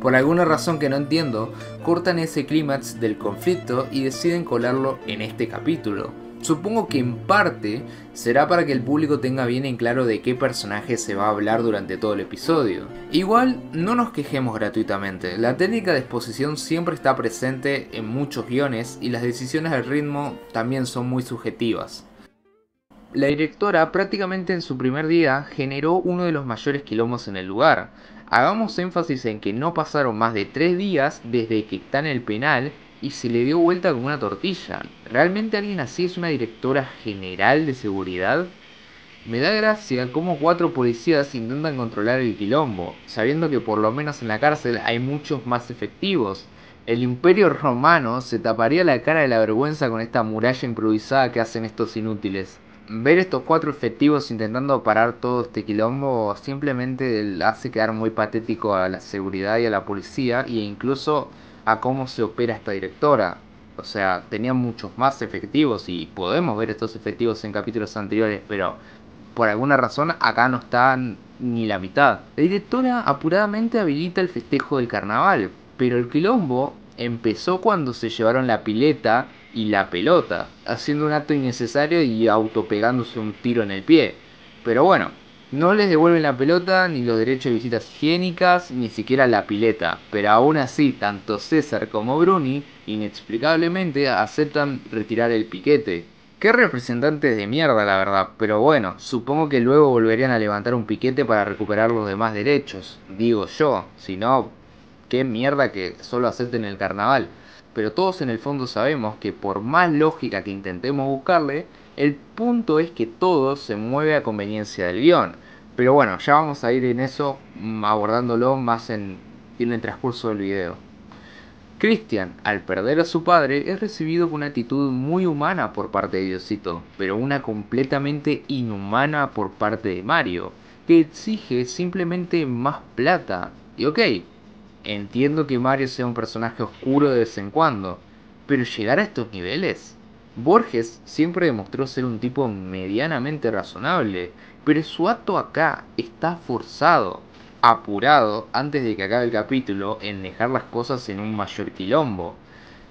Por alguna razón que no entiendo, cortan ese clímax del conflicto y deciden colarlo en este capítulo. Supongo que en parte será para que el público tenga bien en claro de qué personaje se va a hablar durante todo el episodio. Igual, no nos quejemos gratuitamente, la técnica de exposición siempre está presente en muchos guiones y las decisiones del ritmo también son muy subjetivas. La directora prácticamente en su primer día generó uno de los mayores quilombos en el lugar. Hagamos énfasis en que no pasaron más de 3 días desde que está en el penal y se le dio vuelta con una tortilla. ¿Realmente alguien así es una directora general de seguridad? Me da gracia cómo 4 policías intentan controlar el quilombo, sabiendo que por lo menos en la cárcel hay muchos más efectivos. El Imperio Romano se taparía la cara de la vergüenza con esta muralla improvisada que hacen estos inútiles. Ver estos 4 efectivos intentando parar todo este quilombo simplemente hace quedar muy patético a la seguridad y a la policía e incluso a cómo se opera esta directora. O sea, tenían muchos más efectivos y podemos ver estos efectivos en capítulos anteriores, pero por alguna razón acá no están ni la mitad. La directora apuradamente habilita el festejo del carnaval, pero el quilombo empezó cuando se llevaron la pileta y la pelota, haciendo un acto innecesario y autopegándose un tiro en el pie. Pero bueno, no les devuelven la pelota, ni los derechos de visitas higiénicas, ni siquiera la pileta. Pero aún así, tanto César como Bruni, inexplicablemente, aceptan retirar el piquete. Qué representantes de mierda, la verdad. Pero bueno, supongo que luego volverían a levantar un piquete para recuperar los demás derechos. Digo yo, si no, qué mierda que solo acepten el carnaval. Pero todos en el fondo sabemos que por más lógica que intentemos buscarle, el punto es que todo se mueve a conveniencia del guión. Pero bueno, ya vamos a ir en eso, abordándolo más en el transcurso del video. Christian, al perder a su padre, es recibido con una actitud muy humana por parte de Diosito, pero una completamente inhumana por parte de Mario, que exige simplemente más plata. Y ok, entiendo que Mario sea un personaje oscuro de vez en cuando, pero llegar a estos niveles. Borges siempre demostró ser un tipo medianamente razonable, pero su acto acá está forzado, apurado antes de que acabe el capítulo en dejar las cosas en un mayor quilombo.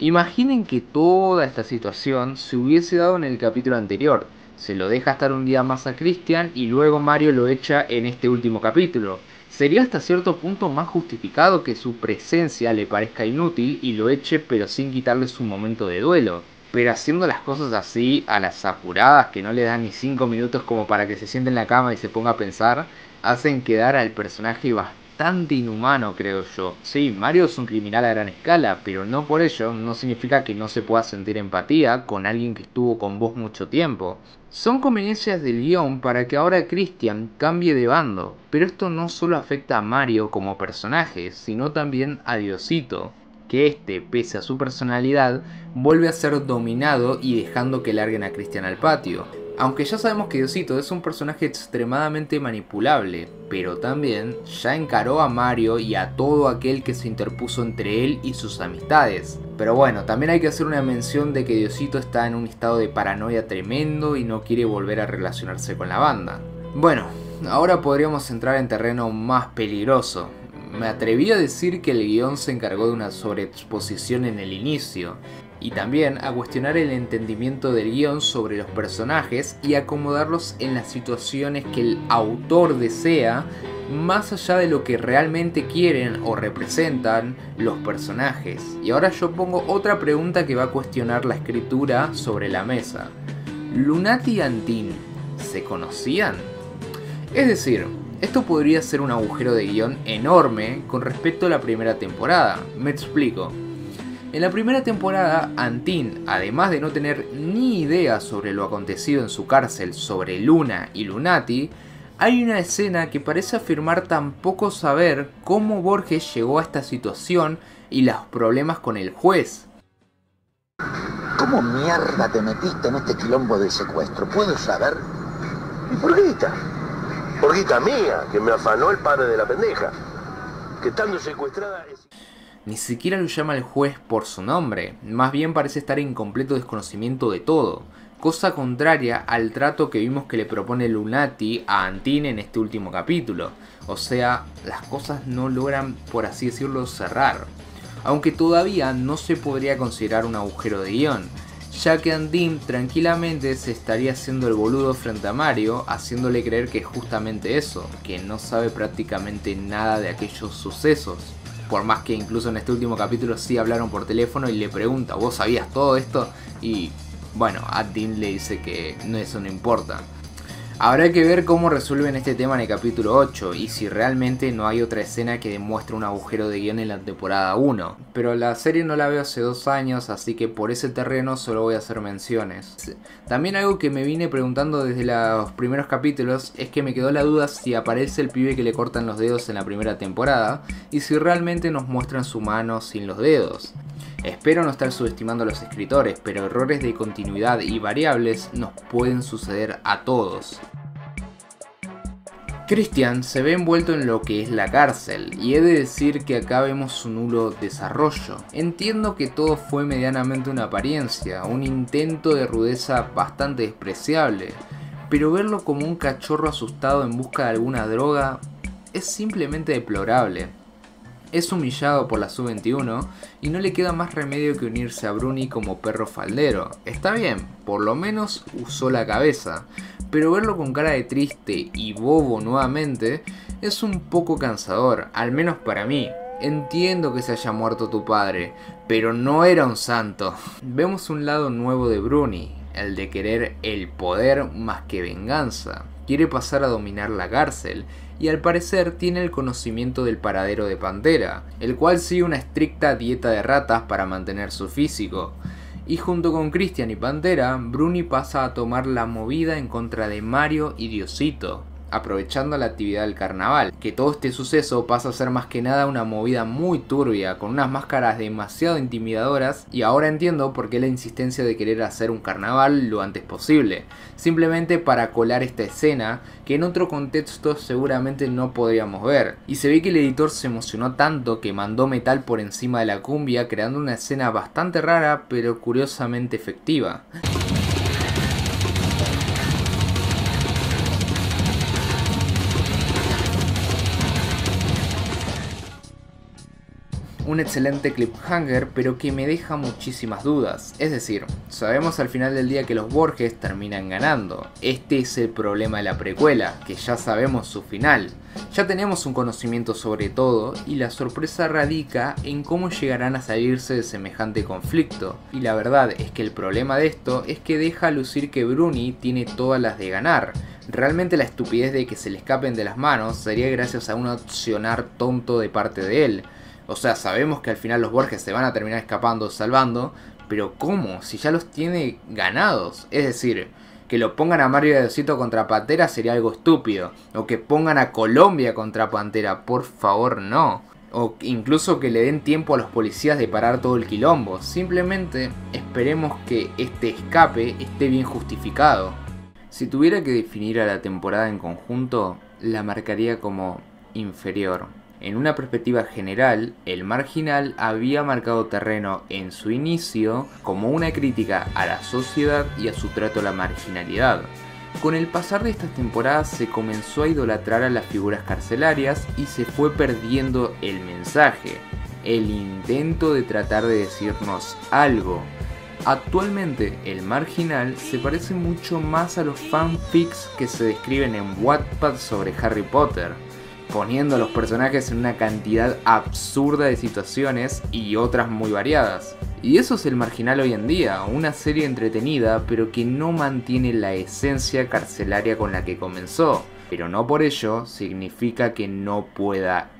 Imaginen que toda esta situación se hubiese dado en el capítulo anterior, Se lo deja estar un día más a Christian y luego Mario lo echa en este último capítulo. Sería hasta cierto punto más justificado que su presencia le parezca inútil y lo eche pero sin quitarle su momento de duelo. Pero haciendo las cosas así, a las apuradas, que no le dan ni 5 minutos como para que se siente en la cama y se ponga a pensar, hacen quedar al personaje bastante inhumano, creo yo. Sí, Mario es un criminal a gran escala, pero no por ello no significa que no se pueda sentir empatía con alguien que estuvo con vos mucho tiempo. Son conveniencias del guión para que ahora Christian cambie de bando, pero esto no solo afecta a Mario como personaje, sino también a Diosito, que este, pese a su personalidad, vuelve a ser dominado y dejando que larguen a Christian al patio. Aunque ya sabemos que Diosito es un personaje extremadamente manipulable, pero también ya encaró a Mario y a todo aquel que se interpuso entre él y sus amistades. Pero bueno, también hay que hacer una mención de que Diosito está en un estado de paranoia tremendo y no quiere volver a relacionarse con la banda. Bueno, ahora podríamos entrar en terreno más peligroso. Me atreví a decir que el guión se encargó de una sobreexposición en el inicio, y también a cuestionar el entendimiento del guión sobre los personajes y acomodarlos en las situaciones que el autor desea, más allá de lo que realmente quieren o representan los personajes. Y ahora yo pongo otra pregunta que va a cuestionar la escritura sobre la mesa. ¿Lunati y Antin se conocían? Es decir, esto podría ser un agujero de guión enorme con respecto a la primera temporada. Me explico. En la primera temporada, Antin, además de no tener ni idea sobre lo acontecido en su cárcel sobre Luna y Lunati, hay una escena que parece afirmar tampoco saber cómo Borges llegó a esta situación y los problemas con el juez. ¿Cómo mierda te metiste en este quilombo de secuestro? ¿Puedo saber? ¿Y por guita? Por guita mía, que me afanó el padre de la pendeja. Que estando secuestrada es... Ni siquiera lo llama el juez por su nombre, más bien parece estar en completo desconocimiento de todo, cosa contraria al trato que vimos que le propone Lunati a Antin en este último capítulo. O sea, las cosas no logran, por así decirlo, cerrar. Aunque todavía no se podría considerar un agujero de guión, ya que Antin tranquilamente se estaría haciendo el boludo frente a Mario, haciéndole creer que es justamente eso, que no sabe prácticamente nada de aquellos sucesos. Por más que incluso en este último capítulo sí hablaron por teléfono y le pregunta, ¿vos sabías todo esto? Y bueno, Antin le dice que eso no importa. Habrá que ver cómo resuelven este tema en el capítulo 8 y si realmente no hay otra escena que demuestre un agujero de guión en la temporada 1. Pero la serie no la veo hace 2 años, así que por ese terreno solo voy a hacer menciones. También algo que me vine preguntando desde los primeros capítulos es que me quedó la duda si aparece el pibe que le cortan los dedos en la primera temporada y si realmente nos muestran su mano sin los dedos. Espero no estar subestimando a los escritores, pero errores de continuidad y variables nos pueden suceder a todos. Christian se ve envuelto en lo que es la cárcel, y he de decir que acá vemos su nulo desarrollo. Entiendo que todo fue medianamente una apariencia, un intento de rudeza bastante despreciable, pero verlo como un cachorro asustado en busca de alguna droga es simplemente deplorable. Es humillado por la Sub-21 y no le queda más remedio que unirse a Bruni como perro faldero. Está bien, por lo menos usó la cabeza, pero verlo con cara de triste y bobo nuevamente es un poco cansador, al menos para mí. Entiendo que se haya muerto tu padre, pero no era un santo. Vemos un lado nuevo de Bruni, el de querer el poder más que venganza. Quiere pasar a dominar la cárcel y al parecer tiene el conocimiento del paradero de Pantera, el cual sigue una estricta dieta de ratas para mantener su físico. Y junto con Christian y Pantera, Bruni pasa a tomar la movida en contra de Mario y Diosito, aprovechando la actividad del carnaval, que todo este suceso pasa a ser más que nada una movida muy turbia, con unas máscaras demasiado intimidadoras, y ahora entiendo por qué la insistencia de querer hacer un carnaval lo antes posible, simplemente para colar esta escena que en otro contexto seguramente no podríamos ver, y se ve que el editor se emocionó tanto que mandó metal por encima de la cumbia, creando una escena bastante rara pero curiosamente efectiva. Un excelente cliffhanger, pero que me deja muchísimas dudas. Es decir, sabemos al final del día que los Borges terminan ganando. Este es el problema de la precuela, que ya sabemos su final. Ya tenemos un conocimiento sobre todo y la sorpresa radica en cómo llegarán a salirse de semejante conflicto. Y la verdad es que el problema de esto es que deja lucir que Bruni tiene todas las de ganar. Realmente la estupidez de que se le escapen de las manos sería gracias a un accionar tonto de parte de él. O sea, sabemos que al final los Borges se van a terminar escapando, salvando, pero ¿cómo? Si ya los tiene ganados. Es decir, que lo pongan a Mario y a Diosito contra Pantera sería algo estúpido. O que pongan a Colombia contra Pantera, por favor no. O incluso que le den tiempo a los policías de parar todo el quilombo. Simplemente esperemos que este escape esté bien justificado. Si tuviera que definir a la temporada en conjunto, la marcaría como inferior. En una perspectiva general, El Marginal había marcado terreno en su inicio como una crítica a la sociedad y a su trato a la marginalidad. Con el pasar de estas temporadas se comenzó a idolatrar a las figuras carcelarias y se fue perdiendo el mensaje, el intento de tratar de decirnos algo. Actualmente, El Marginal se parece mucho más a los fanfics que se describen en Wattpad sobre Harry Potter, poniendo a los personajes en una cantidad absurda de situaciones y otras muy variadas. Y eso es El Marginal hoy en día, una serie entretenida pero que no mantiene la esencia carcelaria con la que comenzó, pero no por ello significa que no pueda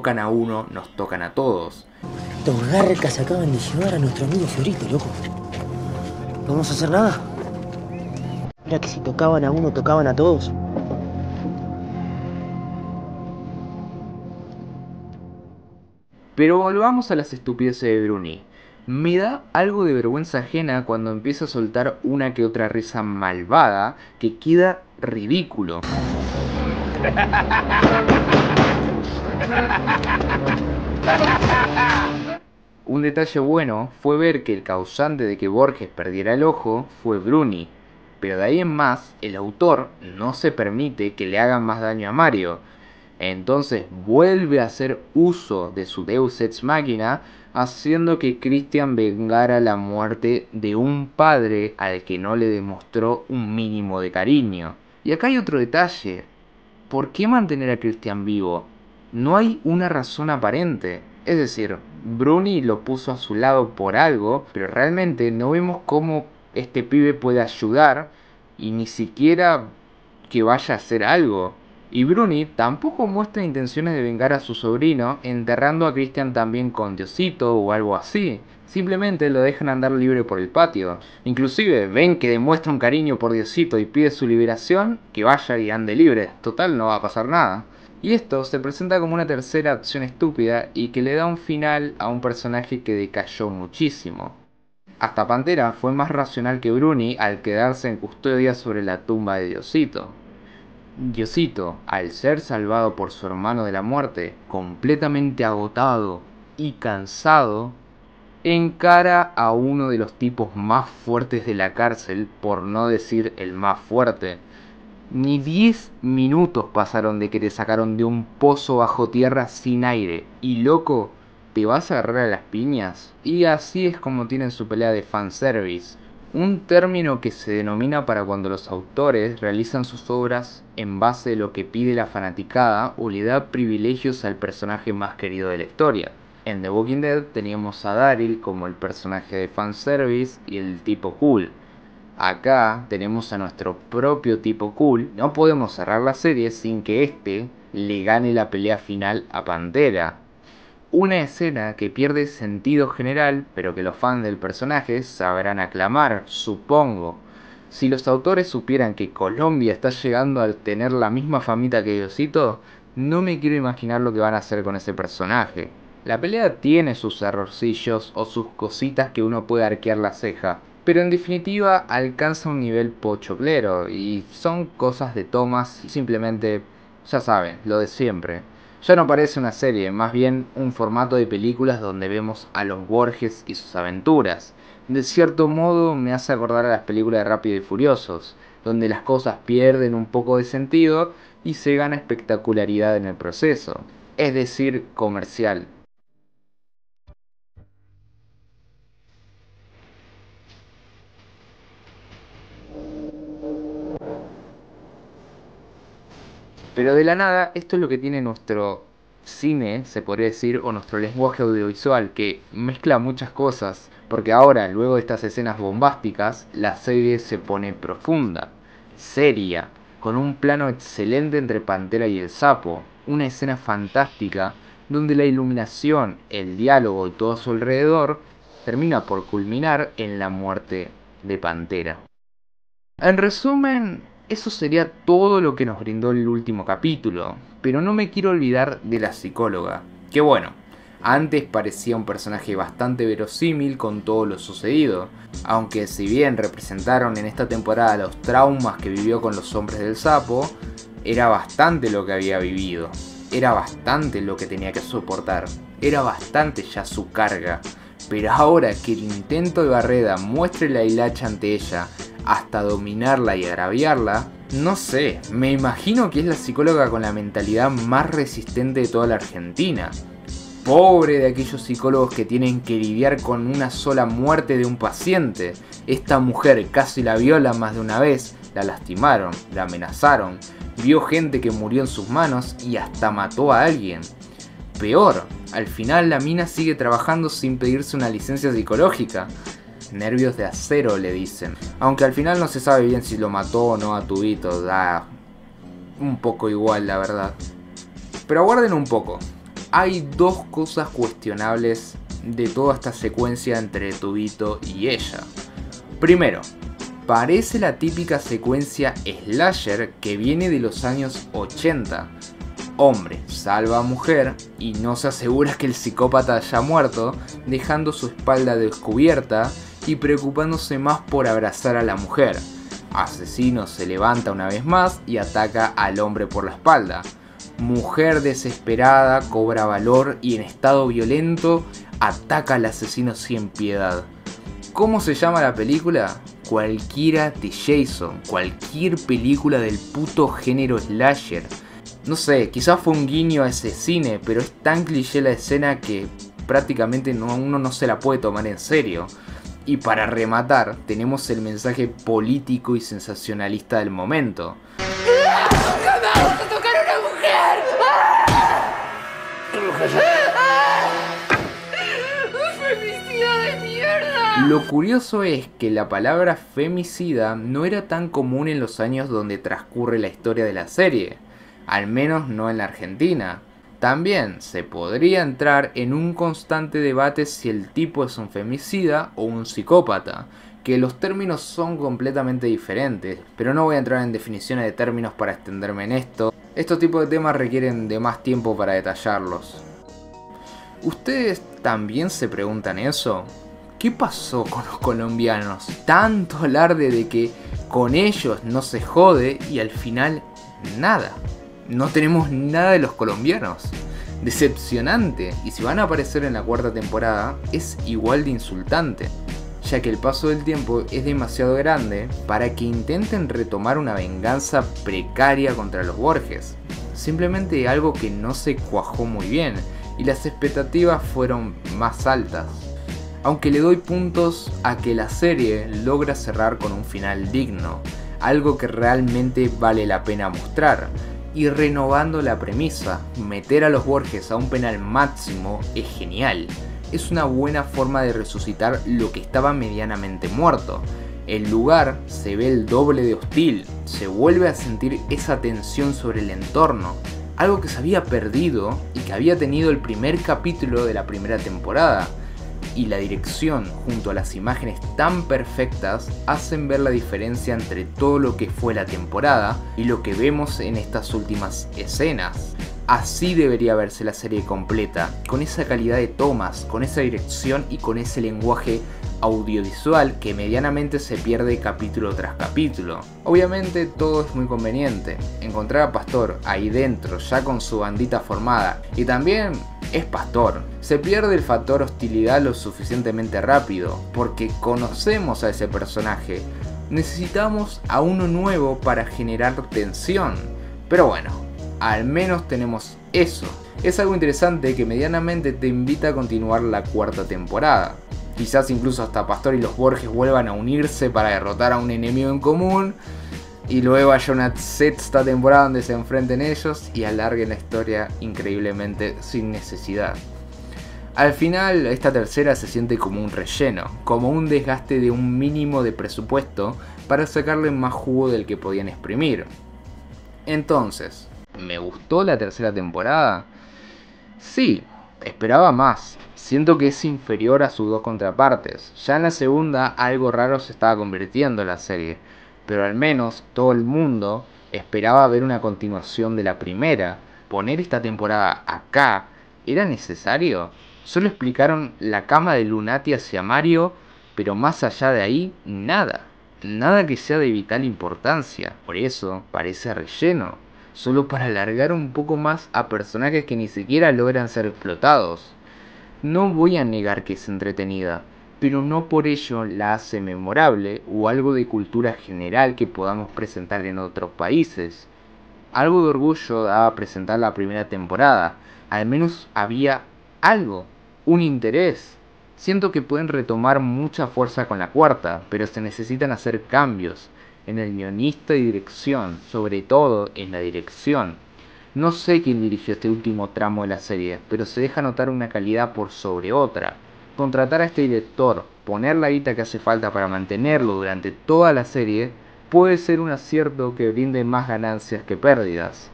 tocan a uno, nos tocan a todos. Estos garcas acaban de llevar a nuestro amigo Fiorito, loco. ¿No vamos a hacer nada? Era que si tocaban a uno, tocaban a todos. Pero volvamos a las estupideces de Bruni. Me da algo de vergüenza ajena cuando empieza a soltar una que otra risa malvada que queda ridículo. Un detalle bueno fue ver que el causante de que Borges perdiera el ojo fue Bruni, pero de ahí en más el autor no se permite que le hagan más daño a Mario. Entonces vuelve a hacer uso de su Deus Ex Machina, haciendo que Christian vengara la muerte de un padre al que no le demostró un mínimo de cariño. Y acá hay otro detalle. ¿Por qué mantener a Christian vivo? No hay una razón aparente. Es decir, Bruni lo puso a su lado por algo, pero realmente no vemos cómo este pibe puede ayudar y ni siquiera que vaya a hacer algo. Y Bruni tampoco muestra intenciones de vengar a su sobrino, enterrando a Christian también con Diosito o algo así. Simplemente lo dejan andar libre por el patio. Inclusive ven que demuestra un cariño por Diosito y pide su liberación, que vaya y ande libre. Total, no va a pasar nada. Y esto se presenta como una tercera acción estúpida y que le da un final a un personaje que decayó muchísimo. Hasta Pantera fue más racional que Bruni al quedarse en custodia sobre la tumba de Diosito. Diosito, al ser salvado por su hermano de la muerte, completamente agotado y cansado, encara a uno de los tipos más fuertes de la cárcel, por no decir el más fuerte. Ni 10 minutos pasaron de que te sacaron de un pozo bajo tierra sin aire, y loco, ¿te vas a agarrar a las piñas? Y así es como tienen su pelea de fanservice. Un término que se denomina para cuando los autores realizan sus obras en base a lo que pide la fanaticada o le da privilegios al personaje más querido de la historia. En The Walking Dead teníamos a Daryl como el personaje de fanservice y el tipo cool. Acá tenemos a nuestro propio tipo cool. No podemos cerrar la serie sin que este le gane la pelea final a Pantera. Una escena que pierde sentido general, pero que los fans del personaje sabrán aclamar, supongo. Si los autores supieran que Colombia está llegando a tener la misma famita que Diosito, no me quiero imaginar lo que van a hacer con ese personaje. La pelea tiene sus errorcillos o sus cositas que uno puede arquear la ceja, pero en definitiva alcanza un nivel pochoclero y son cosas de tomas y simplemente, ya saben, lo de siempre. Ya no parece una serie, más bien un formato de películas donde vemos a los Borges y sus aventuras. De cierto modo me hace acordar a las películas de Rápido y Furiosos, donde las cosas pierden un poco de sentido y se gana espectacularidad en el proceso, es decir, comercial. Pero de la nada, esto es lo que tiene nuestro cine, se podría decir, o nuestro lenguaje audiovisual, que mezcla muchas cosas. Porque ahora, luego de estas escenas bombásticas, la serie se pone profunda, seria, con un plano excelente entre Pantera y el sapo. Una escena fantástica, donde la iluminación, el diálogo y todo a su alrededor, termina por culminar en la muerte de Pantera. En resumen, eso sería todo lo que nos brindó el último capítulo, pero no me quiero olvidar de la psicóloga, que bueno, antes parecía un personaje bastante verosímil con todo lo sucedido, aunque si bien representaron en esta temporada los traumas que vivió con los hombres del sapo, era bastante lo que había vivido, era bastante lo que tenía que soportar, era bastante ya su carga, pero ahora que el intento de Barreda muestre la hilacha ante ella, hasta dominarla y agraviarla, no sé, me imagino que es la psicóloga con la mentalidad más resistente de toda la Argentina. Pobre de aquellos psicólogos que tienen que lidiar con una sola muerte de un paciente. Esta mujer casi la viola más de una vez, la lastimaron, la amenazaron, vio gente que murió en sus manos y hasta mató a alguien. Peor, al final la mina sigue trabajando sin pedirse una licencia psicológica. Nervios de acero le dicen. Aunque al final no se sabe bien si lo mató o no a Tubito. Da un poco igual la verdad. Pero aguarden un poco. Hay dos cosas cuestionables de toda esta secuencia entre Tubito y ella. Primero, parece la típica secuencia slasher que viene de los años 80. Hombre salva a mujer y no se asegura que el psicópata haya muerto, dejando su espalda descubierta y preocupándose más por abrazar a la mujer. Asesino se levanta una vez más y ataca al hombre por la espalda. Mujer desesperada cobra valor y en estado violento ataca al asesino sin piedad. ¿Cómo se llama la película? Cualquiera de Jason, cualquier película del puto género slasher. No sé, quizás fue un guiño a ese cine, pero es tan cliché la escena que prácticamente uno no se la puede tomar en serio. Y para rematar, tenemos el mensaje político y sensacionalista del momento. ¡Vamos a tocar a una mujer! ¡Un femicida de mierda! Lo curioso es que la palabra femicida no era tan común en los años donde transcurre la historia de la serie, al menos no en la Argentina. También se podría entrar en un constante debate si el tipo es un femicida o un psicópata, que los términos son completamente diferentes, pero no voy a entrar en definiciones de términos para extenderme en esto. Estos tipos de temas requieren de más tiempo para detallarlos. ¿Ustedes también se preguntan eso? ¿Qué pasó con los colombianos? Tanto alarde de que con ellos no se jode y al final nada. No tenemos nada de los colombianos. Decepcionante. Y si van a aparecer en la cuarta temporada, es igual de insultante, ya que el paso del tiempo es demasiado grande para que intenten retomar una venganza precaria contra los Borges. Simplemente algo que no se cuajó muy bien y las expectativas fueron más altas. Aunque le doy puntos a que la serie logra cerrar con un final digno, algo que realmente vale la pena mostrar. Y renovando la premisa, meter a los Borges a un penal máximo es genial. Es una buena forma de resucitar lo que estaba medianamente muerto. El lugar se ve el doble de hostil, se vuelve a sentir esa tensión sobre el entorno, algo que se había perdido y que había tenido el primer capítulo de la primera temporada. Y la dirección junto a las imágenes tan perfectas hacen ver la diferencia entre todo lo que fue la temporada y lo que vemos en estas últimas escenas. Así debería verse la serie completa, con esa calidad de tomas, con esa dirección y con ese lenguaje audiovisual que medianamente se pierde capítulo tras capítulo. Obviamente todo es muy conveniente, encontrar a Pastor ahí dentro ya con su bandita formada y también es Pastor. Se pierde el factor hostilidad lo suficientemente rápido porque conocemos a ese personaje, necesitamos a uno nuevo para generar tensión, pero bueno, al menos tenemos eso. Es algo interesante que medianamente te invita a continuar la cuarta temporada. Quizás incluso hasta Pastor y los Borges vuelvan a unirse para derrotar a un enemigo en común. Y luego haya una sexta temporada donde se enfrenten ellos y alarguen la historia increíblemente sin necesidad. Al final esta tercera se siente como un relleno, como un desgaste de un mínimo de presupuesto para sacarle más jugo del que podían exprimir. Entonces, ¿me gustó la tercera temporada? Sí, esperaba más. Siento que es inferior a sus dos contrapartes. Ya en la segunda algo raro se estaba convirtiendo en la serie, pero al menos todo el mundo esperaba ver una continuación de la primera. ¿Poner esta temporada acá era necesario? Solo explicaron la cama de Lunati hacia Mario, pero más allá de ahí, nada. Nada que sea de vital importancia. Por eso parece relleno, solo para alargar un poco más a personajes que ni siquiera logran ser explotados. No voy a negar que es entretenida, pero no por ello la hace memorable o algo de cultura general que podamos presentar en otros países. Algo de orgullo daba presentar la primera temporada, al menos había algo, un interés. Siento que pueden retomar mucha fuerza con la cuarta, pero se necesitan hacer cambios en el guionista y dirección, sobre todo en la dirección. No sé quién dirigió este último tramo de la serie, pero se deja notar una calidad por sobre otra. Contratar a este director, poner la guita que hace falta para mantenerlo durante toda la serie, puede ser un acierto que brinde más ganancias que pérdidas.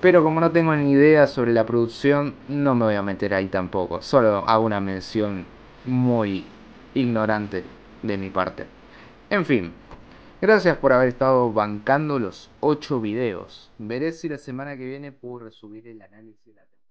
Pero como no tengo ni idea sobre la producción, no me voy a meter ahí tampoco. Solo hago una mención muy ignorante de mi parte. En fin. Gracias por haber estado bancando los 8 videos. Veré si la semana que viene puedo resubir el análisis de la temporada.